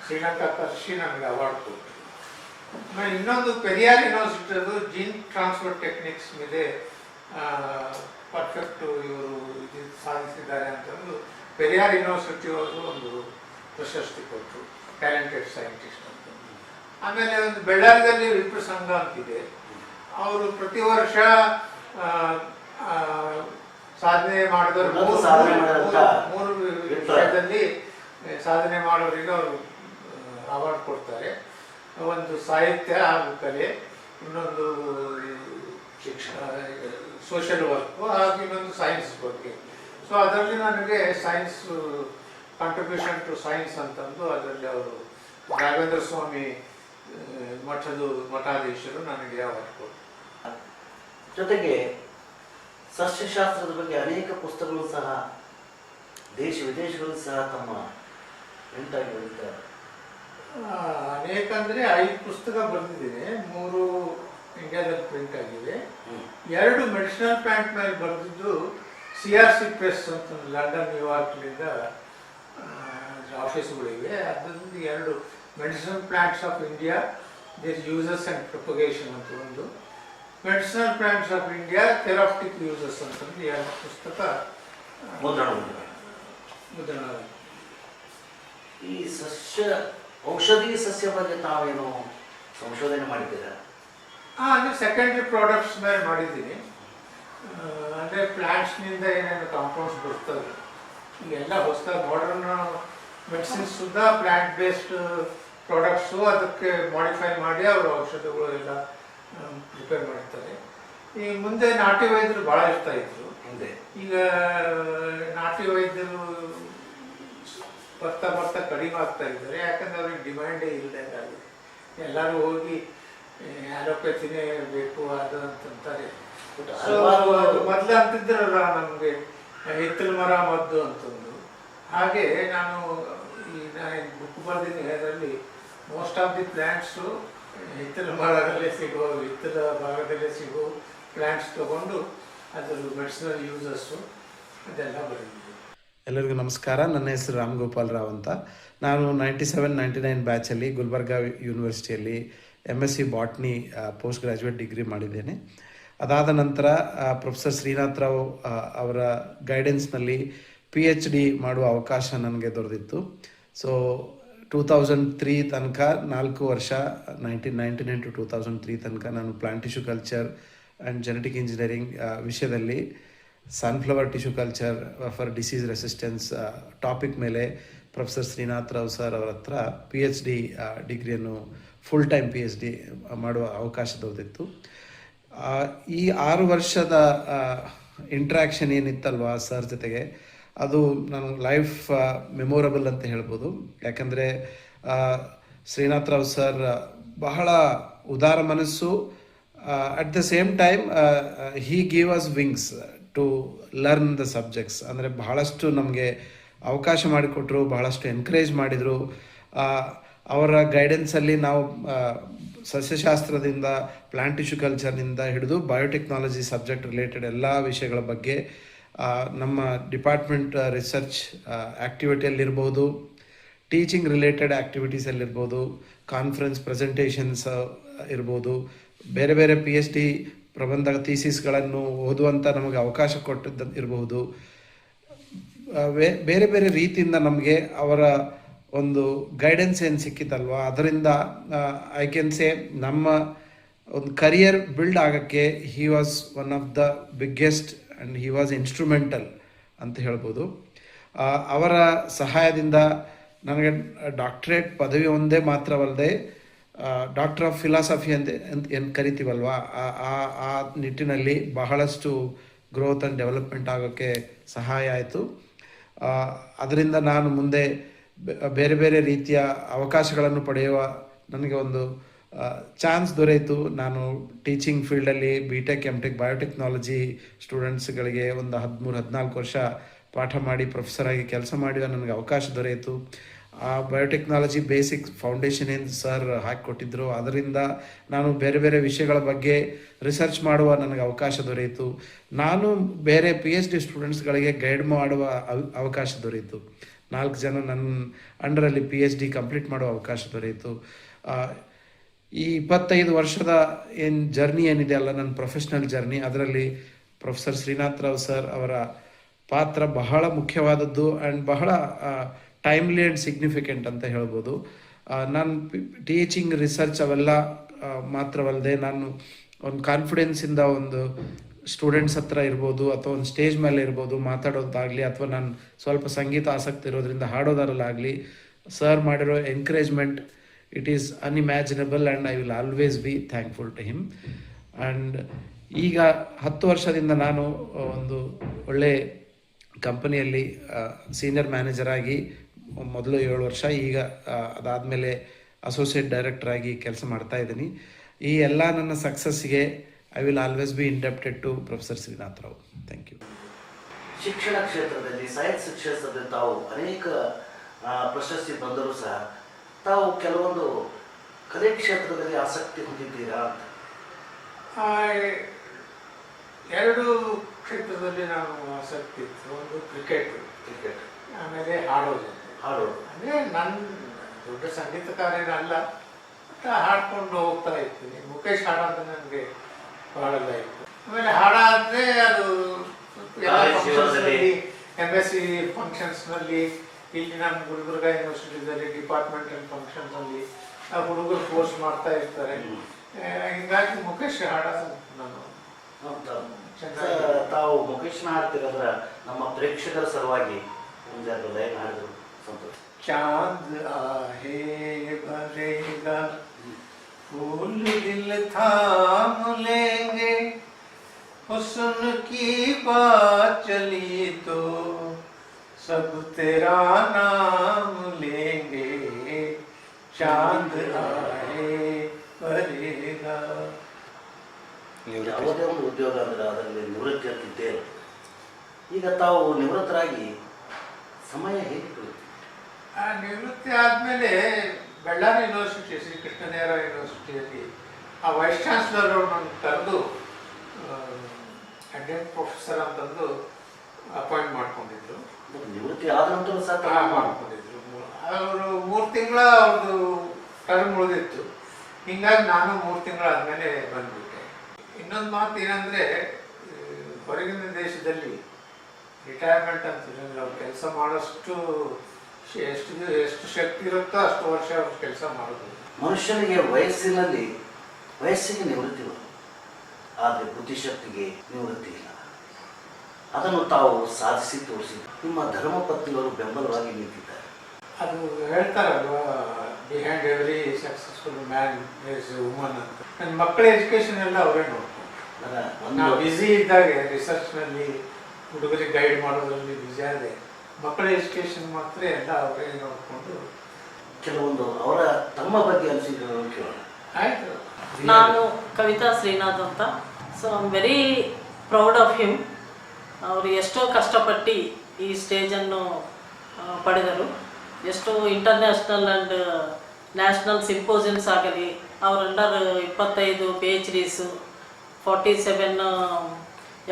ಶ್ರೀಲಂಕಾ ಕರೆಸಿ ನನಗೆ ಅವಾರ್ಡ್ ಕೊಟ್ಟರು. ಆಮೇಲೆ ಇನ್ನೊಂದು ಪೆರಿಯಾರ್ ಯೂನಿವರ್ಸಿಟಿದು ಜೀನ್ ಟ್ರಾನ್ಸ್ಫರ್ ಟೆಕ್ನಿಕ್ಸ್ ಮೇಲೆ ಪರ್ಫೆಕ್ಟು ಇವರು ಇದು ಸಾಧಿಸಿದ್ದಾರೆ ಅಂತಂದು ಪೆರಿಯಾರ್ ಯೂನಿವರ್ಸಿಟಿಯವರು ಒಂದು ಪ್ರಶಸ್ತಿ ಕೊಟ್ಟರು, ಟ್ಯಾಲೆಂಟೆಡ್ ಸೈಂಟಿಸ್ಟ್ ಅಂತ. ಆಮೇಲೆ ಒಂದು ಬೆಳ್ಳಾರಿಯಲ್ಲಿ ವಿಪ್ರ ಸಂಘ ಅಂತಿದೆ, ಅವರು ಪ್ರತಿ ವರ್ಷ ಸಾಧನೆ ಮಾಡಿದವರು 3 ವಿಷಯದಲ್ಲಿ ಸಾಧನೆ ಮಾಡೋರಿಗೆ ಅವರು ಅವಾರ್ಡ್ ಕೊಡ್ತಾರೆ. ಒಂದು ಸಾಹಿತ್ಯ ಹಾಗೂ ಕಲೆ, ಇನ್ನೊಂದು ಶಿಕ್ಷಣ ಸೋಷಿಯಲ್ ವರ್ಕು, ಹಾಗೂ ಇನ್ನೊಂದು ಸೈನ್ಸ್ ಬಗ್ಗೆ. ಸೊ ಅದರಲ್ಲಿ ನನಗೆ ಸೈನ್ಸ್ ಕಾಂಟ್ರಿಬ್ಯೂಷನ್ ಟು ಸೈನ್ಸ್ ಅಂತಂದು ಅದರಲ್ಲಿ ಅವರು ರಾಘವೇಂದ್ರ ಸ್ವಾಮಿ ಮಠಾಧೀಶರು ನನಗೆ ಅವಾರ್ಡ್ ಕೊಟ್ಟರು. ಜೊತೆಗೆ ಸಸ್ಯಶಾಸ್ತ್ರದ ಬಗ್ಗೆ ಅನೇಕ ಪುಸ್ತಕಗಳು ಸಹ ದೇಶ ವಿದೇಶಗಳು ಸಹ ತಮ್ಮ ಪ್ರಿಂಟಾಗಿ ಬರೀತಾರೆ. ಅನೇಕ ಅಂದರೆ 5 ಪುಸ್ತಕ ಬರೆದಿದ್ದೇನೆ. 3 ಇಂಡಿಯಾದಲ್ಲಿ ಪ್ರಿಂಟ್ ಆಗಿದೆ. 2 ಮೆಡಿಸಿನಲ್ ಪ್ಲಾಂಟ್ ಮೇಲೆ ಬರೆದಿದ್ದು CRC ಪ್ರೆಸ್ ಅಂತ ಲಂಡನ್ ನ್ಯೂಯಾರ್ಕ್ನಿಂದ ಆಫೀಸ್ಗಳಿವೆ. ಅದರಿಂದ 2 medicinal plants of India, their uses and propagation ಅಂತ ಒಂದು, medicinal plants of India therapeutic uses ಅಂತಂದು 2 ಪುಸ್ತಕ ಮುದ್ರಣ. ಈ ಔಷಧಿ ಸಸ್ಯ ಬಗ್ಗೆ ತಾವೇನು ಸಂಶೋಧನೆ ಮಾಡಿದ್ದೀರಾ? ಅಂದರೆ ಸೆಕೆಂಡ್ರಿ ಪ್ರಾಡಕ್ಟ್ಸ್ ಮೇಲೆ ಮಾಡಿದ್ದೀನಿ. ಅಂದರೆ ಪ್ಲ್ಯಾಂಟ್ಸ್ನಿಂದ ಏನೇನು ಕಾಂಪೌಂಡ್ಸ್ ಬರ್ತದೆ ಈಗೆಲ್ಲ ಹೊಸದಾಗಿ ಮಾಡರ್ನ್ ಮೆಡಿಸಿನ್ಸ್ ಸುದ್ದ ಪ್ಲ್ಯಾಂಟ್ ಬೇಸ್ಡ್ ಪ್ರಾಡಕ್ಟ್ಸು ಅದಕ್ಕೆ ಮಾಡಿಫೈ ಮಾಡಿ ಅವರು ಔಷಧಗಳು ಎಲ್ಲ ಪ್ರಿಪೇರ್ ಮಾಡ್ತಾರೆ. ಈ ಮುಂದೆ ನಾಟಿ ವೈದ್ಯರು ಭಾಳ ಇರ್ತಾ ಇದ್ರು. ಹಿಂದೆ ಈಗ ನಾಟಿ ವೈದ್ಯರು ಬರ್ತಾ ಬರ್ತಾ ಕಡಿಮೆ ಆಗ್ತಾ ಇದ್ದಾರೆ, ಯಾಕಂದ್ರೆ ಅವ್ರಿಗೆ ಡಿಮ್ಯಾಂಡೇ ಇಲ್ಲದಂಗಾಗಿದೆ. ಎಲ್ಲರೂ ಹೋಗಿ ಅಲೋಪತಿನೇ ಬೇಕು ಅದು ಅಂತಂತಾರೆ. ಸೊ ಮೊದಲು ಅಂತಿದ್ರಲ್ಲ ನಮಗೆ ಹಿತ್ತಲ ಮರ ಮದ್ದು ಅಂತಂದು, ಹಾಗೆ ನಾನು ಬುಕ್ ಬರ್ದಿನಿ. ಅದರಲ್ಲಿ ಮೋಸ್ಟ್ ಆಫ್ ದಿ ಪ್ಲ್ಯಾಂಟ್ಸು ಹಿತ್ತಲ ಮರದಲ್ಲೇ ಸಿಗೋ, ಹಿತ್ತಲ ಭಾಗದಲ್ಲೇ ಸಿಗೋ ಪ್ಲ್ಯಾಂಟ್ಸ್ ತಗೊಂಡು ಅದರ ಮೆಡಿಸಿನಲ್ ಯೂಸಸ್ಸು ಅದೆಲ್ಲ ಬರೆದಿದ್ದೆ. ಎಲ್ಲರಿಗೂ ನಮಸ್ಕಾರ. ನನ್ನ ಹೆಸರು ರಾಮ್ ಗೋಪಾಲ್ ರಾವ್ ಅಂತ. ನಾನು 97-99 ಬ್ಯಾಚಲ್ಲಿ ಗುಲ್ಬರ್ಗಾ ಯೂನಿವರ್ಸಿಟಿಯಲ್ಲಿ MSc botany post graduate degree ಮಾಡಿದ್ದೇನೆ. ಅದಾದ ನಂತರ ಪ್ರೊಫೆಸರ್ ಶ್ರೀನಾಥ್ ರಾವ್ ಅವರ ಗೈಡೆನ್ಸ್ನಲ್ಲಿ PhD ಮಾಡುವ ಅವಕಾಶ ನನಗೆ ದೊರೆತಿತ್ತು. ಸೊ 2003 ತನಕ 4 ವರ್ಷ 1999 to 2003 ತನಕ ನಾನು plant tissue culture and genetic engineering ವಿಷಯದಲ್ಲಿ sunflower tissue culture for disease resistance topic ಮೇಲೆ ಪ್ರೊಫೆಸರ್ ಶ್ರೀನಾಥ್ ರಾವ್ ಸರ್ ಅವರ ಹತ್ರ PhD ಡಿಗ್ರಿಯನ್ನು ಫುಲ್ ಟೈಮ್ PhD ಮಾಡುವ ಅವಕಾಶ ದೊರೆತಿತ್ತು. ಈ 6 ವರ್ಷದ ಇಂಟ್ರ್ಯಾಕ್ಷನ್ ಏನಿತ್ತಲ್ವ ಸರ್ ಜೊತೆಗೆ, ಅದು ನಾನು ಲೈಫ್ ಮೆಮೊರಬಲ್ ಅಂತ ಹೇಳ್ಬೋದು. ಯಾಕಂದರೆ ಶ್ರೀನಾಥ್ ರಾವ್ ಸರ್ ಬಹಳ ಉದಾರ ಮನಸ್ಸು. At the same time he give us wings to learn the subjects. ಅಂದರೆ ಬಹಳಷ್ಟು ನಮಗೆ ಅವಕಾಶ ಮಾಡಿಕೊಟ್ರು, ಬಹಳಷ್ಟು ಎನ್ಕರೇಜ್ ಮಾಡಿದರು. ಅವರ ಗೈಡೆನ್ಸಲ್ಲಿ ನಾವು ಸಸ್ಯಶಾಸ್ತ್ರದಿಂದ ಪ್ಲಾಂಟ್ ಟಿಶ್ಯೂ ಕಲ್ಚರ್ನಿಂದ ಹಿಡಿದು ಬಯೋಟೆಕ್ನಾಲಜಿ ಸಬ್ಜೆಕ್ಟ್ ರಿಲೇಟೆಡ್ ಎಲ್ಲ ವಿಷಯಗಳ ಬಗ್ಗೆ ನಮ್ಮ ಡಿಪಾರ್ಟ್ಮೆಂಟ್ ರಿಸರ್ಚ್ ಆ್ಯಕ್ಟಿವಿಟಿಯಲ್ಲಿರ್ಬೋದು, ಟೀಚಿಂಗ್ ರಿಲೇಟೆಡ್ ಆ್ಯಕ್ಟಿವಿಟೀಸಲ್ಲಿರ್ಬೋದು, ಕಾನ್ಫರೆನ್ಸ್ ಪ್ರೆಸೆಂಟೇಷನ್ಸ್ ಇರ್ಬೋದು, ಬೇರೆ ಬೇರೆ PhD ಪ್ರಬಂಧ ಥೀಸಿಸ್ಗಳನ್ನು ಓದುವಂಥ ನಮಗೆ ಅವಕಾಶ ಕೊಟ್ಟಿದ್ದ ಇರಬಹುದು. ಬೇರೆ ಬೇರೆ ರೀತಿಯಿಂದ ನಮಗೆ ಅವರ ಒಂದು ಗೈಡೆನ್ಸ್ ಏನು ಸಿಕ್ಕಿತ್ತಲ್ವ, ಅದರಿಂದ ಐ ಕ್ಯಾನ್ ಸೇ ನಮ್ಮ ಒಂದು ಕರಿಯರ್ ಬಿಲ್ಡ್ ಆಗೋಕ್ಕೆ he was one of the biggest and he was instrumental ಅಂತ ಹೇಳ್ಬೋದು. ಅವರ ಸಹಾಯದಿಂದ ನನಗೆ ಡಾಕ್ಟ್ರೇಟ್ ಪದವಿ ಒಂದೇ ಮಾತ್ರವಲ್ಲದೆ ಡಾಕ್ಟರ್ ಆಫ್ ಫಿಲಾಸಫಿ ಅಂತ ಏನು ಕರಿತೀವಲ್ವ, ಆ ನಿಟ್ಟಿನಲ್ಲಿ ಬಹಳಷ್ಟು ಗ್ರೋತ್ ಆ್ಯಂಡ್ ಡೆವಲಪ್ಮೆಂಟ್ ಆಗೋಕ್ಕೆ ಸಹಾಯ ಆಯಿತು. ಅದರಿಂದ ನಾನು ಮುಂದೆ ಬೇರೆ ಬೇರೆ ರೀತಿಯ ಅವಕಾಶಗಳನ್ನು ಪಡೆಯುವ ನನಗೆ ಒಂದು ಚಾನ್ಸ್ ದೊರೆಯಿತು. ನಾನು ಟೀಚಿಂಗ್ ಫೀಲ್ಡಲ್ಲಿ BTech MTech ಬಯೋಟೆಕ್ನಾಲಜಿ ಸ್ಟೂಡೆಂಟ್ಸ್ಗಳಿಗೆ ಒಂದು 13-14 ವರ್ಷ ಪಾಠ ಮಾಡಿ ಪ್ರೊಫೆಸರ್ ಆಗಿ ಕೆಲಸ ಮಾಡುವ ನನಗೆ ಅವಕಾಶ ದೊರೆಯಿತು. ಆ ಬಯೋಟೆಕ್ನಾಲಜಿ ಬೇಸಿಕ್ ಫೌಂಡೇಶನ್ ಏನು ಸರ್ ಹಾಕಿಕೊಟ್ಟಿದ್ರು, ಅದರಿಂದ ನಾನು ಬೇರೆ ಬೇರೆ ವಿಷಯಗಳ ಬಗ್ಗೆ ರಿಸರ್ಚ್ ಮಾಡುವ ನನಗೆ ಅವಕಾಶ ದೊರೆಯಿತು. ನಾನು ಬೇರೆ PhD ಸ್ಟೂಡೆಂಟ್ಸ್ಗಳಿಗೆ ಗೈಡ್ ಮಾಡುವ ಅವಕಾಶ ದೊರೆಯಿತು. 4 ಜನ ನನ್ನ ಅಂಡರಲ್ಲಿ PhD ಕಂಪ್ಲೀಟ್ ಮಾಡುವ ಅವಕಾಶ ದೊರೆಯಿತು. ಈ 25 ವರ್ಷದ ಏನು ಜರ್ನಿ ಏನಿದೆ ಅಲ್ಲ, ನನ್ನ ಪ್ರೊಫೆಷ್ನಲ್ ಜರ್ನಿ, ಅದರಲ್ಲಿ ಪ್ರೊಫೆಸರ್ ಶ್ರೀನಾಥ್ ರಾವ್ ಸರ್ ಅವರ ಪಾತ್ರ ಬಹಳ ಮುಖ್ಯವಾದದ್ದು ಆ್ಯಂಡ್ ಬಹಳ ಟೈಮ್ಲಿ ಆ್ಯಂಡ್ ಸಿಗ್ನಿಫಿಕೆಂಟ್ ಅಂತ ಹೇಳ್ಬೋದು. ನಾನು ಟೀಚಿಂಗ್ ರಿಸರ್ಚ್ ಅವೆಲ್ಲ ಮಾತ್ರವಲ್ಲದೆ ನಾನು ಒಂದು ಕಾನ್ಫಿಡೆನ್ಸಿಂದ ಒಂದು ಸ್ಟೂಡೆಂಟ್ಸ್ ಹತ್ರ ಇರ್ಬೋದು ಅಥವಾ ಒಂದು ಸ್ಟೇಜ್ ಮೇಲೆ ಇರ್ಬೋದು ಮಾತಾಡೋದಾಗಲಿ, ಅಥವಾ ನಾನು ಸ್ವಲ್ಪ ಸಂಗೀತ ಆಸಕ್ತಿ ಇರೋದ್ರಿಂದ ಹಾಡೋದರಲ್ಲಾಗಲಿ ಸರ್ ಮಾಡಿರೋ encouragement it is unimaginable and I will always be thankful to him. And ಈಗ 10 ವರ್ಷದಿಂದ ನಾನು ಒಂದು ಒಳ್ಳೆ ಕಂಪನಿಯಲ್ಲಿ ಸೀನಿಯರ್ ಮ್ಯಾನೇಜರ್ ಆಗಿ ಮೊದಲು 7 ವರ್ಷ, ಈಗ ಅದಾದಮೇಲೆ ಅಸೋಸಿಯೇಟ್ ಡೈರೆಕ್ಟರ್ ಆಗಿ ಕೆಲಸ ಮಾಡ್ತಾ ಇದ್ದೀನಿ. ಈ ಎಲ್ಲ ನನ್ನ ಸಕ್ಸಸ್ಸಿಗೆ I will always be indebted to professor Srinath Rao. Thank you. ಶಿಕ್ಷಣ ಕ್ಷೇತ್ರದಲ್ಲಿ, ಸೈನ್ಸ್ ಕ್ಷೇತ್ರದಲ್ಲಿ ತಾವು ಅನೇಕ ಪ್ರಶಸ್ತಿ ಬಂದರೂ ಸಹ ತಾವು ಕೆಲವೊಂದು ಕಲೆ ಕ್ಷೇತ್ರದಲ್ಲಿ ಆಸಕ್ತಿ ಹೊಂದಿದ್ದೀರಾ ಅಂತ? 2 ಕ್ಷೇತ್ರದಲ್ಲಿ ನಾನು ಆಸಕ್ತಿ ಇತ್ತು. ಒಂದು ಕ್ರಿಕೆಟ್, ಆಮೇಲೆ ಹಾಡೋದು. ಅಂದರೆ ನನ್ನ ದೊಡ್ಡ ಸಂಗೀತಕಾರನಲ್ಲ, ಹಾಡ್ಕೊಂಡು ಹೋಗ್ತಾ ಇರ್ತೀನಿ. ಮುಖೇಶ್ ಹಾಡ ಅಂತ ನನಗೆ ಬಹಳ ಇತ್ತು. ಆಮೇಲೆ ಹಾಡ ಅಂದರೆ ಅದು MSc ಫಂಕ್ಷನ್ಸ್ನಲ್ಲಿ, ಇಲ್ಲಿ ನಮ್ಮ ಗುಲ್ಬರ್ಗಾ ಯೂನಿವರ್ಸಿಟಿದಲ್ಲಿ ಡಿಪಾರ್ಟ್ಮೆಂಟಲ್ ಫಂಕ್ಷನ್ಸಲ್ಲಿ ಹುಡುಗರು ಫೋರ್ಸ್ ಮಾಡ್ತಾ ಇರ್ತಾರೆ. ಹಿಂಗಾಗಿ ಮುಖೇಶ್ ಹಾಡೋದು ನಾನು ತಾವು ಮುಖೇಶ್ನ ಹಾಡ್ತಿರೋದ್ರ ನಮ್ಮ ಪ್ರೇಕ್ಷಕರ ಸಲುವಾಗಿ ಒಂದೆರಡು ಲೈನ್ ಹಾಡಿದ್ರು ಸಂತೋಷ. चांद आहे भरेगा फूल दिल थाम लेंगे हुस्न की बात चली तो सब तेरा नाम लेंगे चांद आहे भरेगा. ಯಾವುದೇ ಒಂದು ಉದ್ಯೋಗ ಅಂದರೆ ಅದರಲ್ಲಿ ನಿವೃತ್ತಿ ಅಂತಿದ್ದೇ ಇರುತ್ತೆ. ಈಗ ತಾವು ನಿವೃತ್ತರಾಗಿ ಸಮಯ ಹೇಗೆ ಕಳೆಯುತ್ತೆ? ಆ ನಿವೃತ್ತಿ ಆದಮೇಲೆ ಬಳ್ಳಾರಿ ಯೂನಿವರ್ಸಿಟಿ ಶ್ರೀಕೃಷ್ಣದೇವರಾಯ ಯೂನಿವರ್ಸಿಟಿಯಲ್ಲಿ ಆ ವೈಸ್ ಚಾನ್ಸಲರ್ ಅವರು ನನ್ನ ಕರೆದು ಅಡ್ಜಂಟ್ ಪ್ರೊಫೆಸರ್ ಅಂತಂದು ಅಪಾಯಿಂಟ್ ಮಾಡ್ಕೊಂಡಿದ್ರು. ನಿವೃತ್ತಿ ಆದ ನಂತರ ಸಹ ಮಾಡ್ಕೊಂಡಿದ್ರು. ಅವರು 3 ತಿಂಗಳ ಅವ್ರದ್ದು ಟರ್ಮ್ ಉಳಿದಿತ್ತು. ಹಿಂಗಾಗಿ ನಾನು 3 ತಿಂಗಳಾದ್ಮೇಲೆ ಬಂದ್ಬಿಟ್ಟೆ. ಇನ್ನೊಂದು ಮಾತು ಏನಂದರೆ, ಹೊರಗಿನ ದೇಶದಲ್ಲಿ ರಿಟೈರ್ಮೆಂಟ್ ಅಂತಿರಲಿಲ್ಲ. ಅವ್ರು ಕೆಲಸ ಮಾಡೋಷ್ಟು ಎಷ್ಟು ಶಕ್ತಿ ಇರುತ್ತೋ ಅಷ್ಟು ವರ್ಷ ಅವ್ರು ಕೆಲಸ ಮಾಡೋದು. ಮನುಷ್ಯನಿಗೆ ವಯಸ್ಸಿಗೆ ನಿವೃತ್ತಿ ಬರುತ್ತೆ, ಆದರೆ ಬುದ್ಧಿಶಕ್ತಿಗೆ ನಿವೃತ್ತಿ ಇಲ್ಲ. ಅದನ್ನು ತಾವು ಸಾಧಿಸಿ ತೋರಿಸಿದ್ರು. ನಿಮ್ಮ ಧರ್ಮಪತ್ನಿಯವರು ಬೆಂಬಲವಾಗಿ ನಿಂತಿದ್ದಾರೆ. ಅದು ಹೇಳ್ತಾರಲ್ವಾ, behind every successful man is a woman ಅಂತ. ನನ್ನ ಮಕ್ಕಳ ಎಜುಕೇಷನ್ ಎಲ್ಲ ಅವರೇ ನೋಡ್ಕೊಂಡು, ನಾವು ಬ್ಯುಸಿ ಇದ್ದಾಗೆ ರಿಸರ್ಚ್ನಲ್ಲಿ ಹುಡುಗರಿಗೆ ಗೈಡ್ ಮಾಡೋದ್ರಲ್ಲಿ ಬ್ಯುಸಿ ಆದೆ. ಮಕ್ಕಳ ಎಜುಕೇಷನ್ ಮಾತ್ರ ಎಲ್ಲ ಅವರೇ ನೋಡಿಕೊಂಡು. ಕೆಲವೊಂದು ಅವರ ತಮ್ಮ ಬಗ್ಗೆ ಅನಿಸಿದ್ರು ಕೇಳೋಣ. ಆಯಿತು. ನಾನು ಕವಿತಾ ಶ್ರೀನಾಥ್ ಅಂತ. So I am very proud of him. ಅವರು ಎಷ್ಟೋ ಕಷ್ಟಪಟ್ಟು ಈ ಸ್ಟೇಜನ್ನು ಪಡೆದರು. ಎಷ್ಟೋ ಇಂಟರ್ನ್ಯಾಷನಲ್ ಆ್ಯಂಡ್ ನ್ಯಾಷನಲ್ ಸಿಂಪೋಸಿಯಮ್ಸ್ ಆಗಲಿ, ಅವ್ರ under 25 PhDs, 47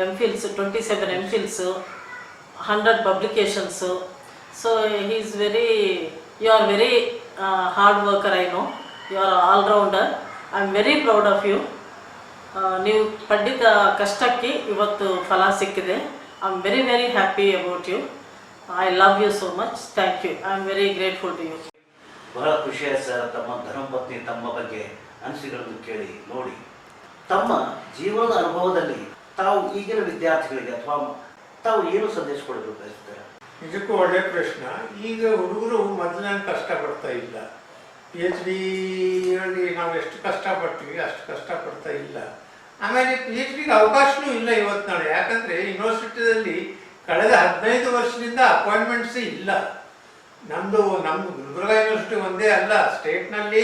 MPhils, 27 MPhils, 100 publications. So he is you are very hard worker. I know you are all rounder. I am very proud of you. ನೀವು ಪಡ್ಡಿದ ಕಷ್ಟಕ್ಕೆ ಇವತ್ತು ಫಲ ಸಿಕ್ಕಿದೆ. I am very very happy about you. I love you so much. Thank you. I am very grateful to you. ಬಹಳ ಖುಷಿಯಾದ ಸರ್, ತಮ್ಮ ಧರ್ಮಪತ್ನಿ ತಮ್ಮ ಬಗ್ಗೆ ಅನಿಸಿಕೆಗಳನ್ನು ಕೇಳಿ ನೋಡಿ. ತಮ್ಮ ಜೀವನದ ಅನುಭವದಲ್ಲಿ ತಾವು ಈಗಿನ ವಿದ್ಯಾರ್ಥಿಗಳಿಗೆ ಅಥವಾ ತಾವು ಏನು ಸಂದೇಶ ಕೊಡಬೇಕು ಬಯಸ್ತಾರೆ? ನಿಜಕ್ಕೂ ಒಳ್ಳೆಯ ಪ್ರಶ್ನೆ. ಈಗ ಹುಡುಗರು ಮೊದಲನೇ ಕಷ್ಟಪಡ್ತಾ ಇಲ್ಲ. PhD ನಾವು ಎಷ್ಟು ಕಷ್ಟಪಡ್ತೀವಿ ಅಷ್ಟು ಕಷ್ಟಪಡ್ತಾ ಇಲ್ಲ. ಆಮೇಲೆ PhDಗೆ ಅವಕಾಶವೂ ಇಲ್ಲ ಇವತ್ತು ನಾಳೆ. ಯಾಕಂದರೆ ಯೂನಿವರ್ಸಿಟಿಯಲ್ಲಿ ಕಳೆದ 15 ವರ್ಷದಿಂದ ಅಪಾಯಿಂಟ್ಮೆಂಟ್ಸೇ ಇಲ್ಲ. ನಮ್ಮ ಗುಲ್ಬರ್ಗಾ ಯೂನಿವರ್ಸಿಟಿ ಒಂದೇ ಅಲ್ಲ, ಸ್ಟೇಟ್ನಲ್ಲಿ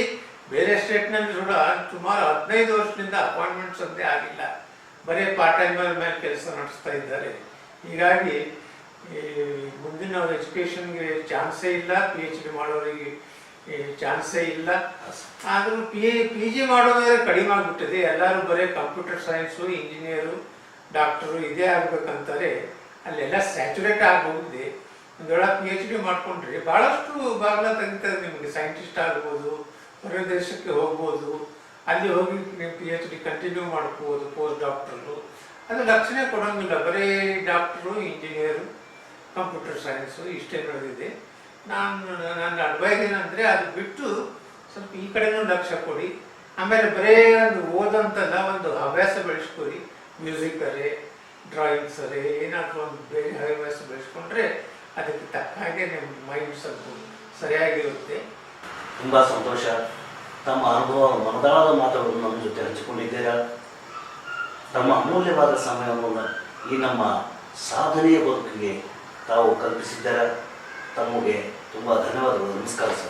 ಬೇರೆ ಸ್ಟೇಟ್ನಲ್ಲಿ ಕೂಡ ಸುಮಾರು 15 ವರ್ಷದಿಂದ ಅಪಾಯಿಂಟ್ಮೆಂಟ್ಸ್ ಒಂದೇ ಆಗಿಲ್ಲ. ಬರೀ ಪಾರ್ಟ್ ಟೈಮರ್ ಮೇಲೆ ಕೆಲಸ ನಡೆಸ್ತಾ ಇದ್ದಾರೆ. ಹೀಗಾಗಿ ಮುಂದಿನ ಎಜುಕೇಷನ್ಗೆ ಚಾನ್ಸೇ ಇಲ್ಲ. PhD ಮಾಡೋರಿಗೆ ಚಾನ್ಸೇ ಇಲ್ಲ. ಆದರೂ PG ಮಾಡೋದ್ರೆ ಕಡಿಮೆ ಆಗಿಬಿಟ್ಟಿದೆ. ಎಲ್ಲರೂ ಬರೀ ಕಂಪ್ಯೂಟರ್ ಸೈನ್ಸು, ಇಂಜಿನಿಯರು, ಡಾಕ್ಟರು ಇದೇ ಆಗಬೇಕಂತಾರೆ. ಅಲ್ಲೆಲ್ಲ ಸ್ಯಾಚುರೇಟ್ ಆಗೋಗಿದೆ. ಒಂದೊಳಗೆ PhD ಮಾಡಿಕೊಂಡ್ರೆ ಭಾಳಷ್ಟು ಬಾಗಿಲ ತೆಗಿತಾರೆ. ನಿಮಗೆ ಸೈಂಟಿಸ್ಟ್ ಆಗ್ಬೋದು, ಹೊರ ದೇಶಕ್ಕೆ ಹೋಗ್ಬೋದು, ಅಲ್ಲಿ ಹೋಗಿ ನೀವು PhD ಕಂಟಿನ್ಯೂ ಮಾಡ್ಕೋಬೋದು, ಪೋಸ್ಟ್ ಡಾಕ್ಟ್ರು. ಅದು ಲಕ್ಷಣ ಕೊಡೋಂಗಿಲ್ಲ. ಬರೀ ಡಾಕ್ಟ್ರು, ಇಂಜಿನಿಯರು, ಕಂಪ್ಯೂಟರ್ ಸೈನ್ಸು ಇಷ್ಟೇ ನಡೆದಿದೆ. ನನ್ನ ಅಡ್ವೈಸ್ ಏನಂದರೆ ಅದು ಬಿಟ್ಟು ಸ್ವಲ್ಪ ಈ ಕಡೆನೂ ಲಕ್ಷ್ಯ ಕೊಡಿ. ಆಮೇಲೆ ಬರೀ ಒಂದು ಓದಂತಲ್ಲ, ಒಂದು ಹವ್ಯಾಸ ಬೆಳೆಸ್ಕೊಡಿ. ಮ್ಯೂಸಿಕರೇ, ಡ್ರಾಯಿಂಗ್ಸರೇ, ಏನಾದರೂ ಒಂದು ಬೇರೆ ಹವ್ಯಾಸ ಬೆಳೆಸ್ಕೊಂಡ್ರೆ ಅದಕ್ಕೆ ತಕ್ಕ ಹಾಗೆ ನಿಮ್ಮ ಮೈಂಡ್ ಸ್ವಲ್ಪ ಸರಿಯಾಗಿರುತ್ತೆ. ತುಂಬ ಸಂತೋಷ. ತಮ್ಮ ಅನುಭವ ಮನದಾಳದ ಮಾತುಗಳನ್ನು ನಮ್ಮ ಜೊತೆ ಹಂಚಿಕೊಂಡಿದ್ದೀರಾ. ತಮ್ಮ ಅಮೂಲ್ಯವಾದ ಸಮಯವನ್ನು ಈ ನಮ್ಮ ಸಾಧನೆಯ ಬದುಕಿಗೆ ತಾವು ಕಲ್ಪಿಸಿದ್ದೀರಾ. ತಮಗೆ ತುಂಬ ಧನ್ಯವಾದಗಳು. ನಮಸ್ಕಾರ ಸರ್.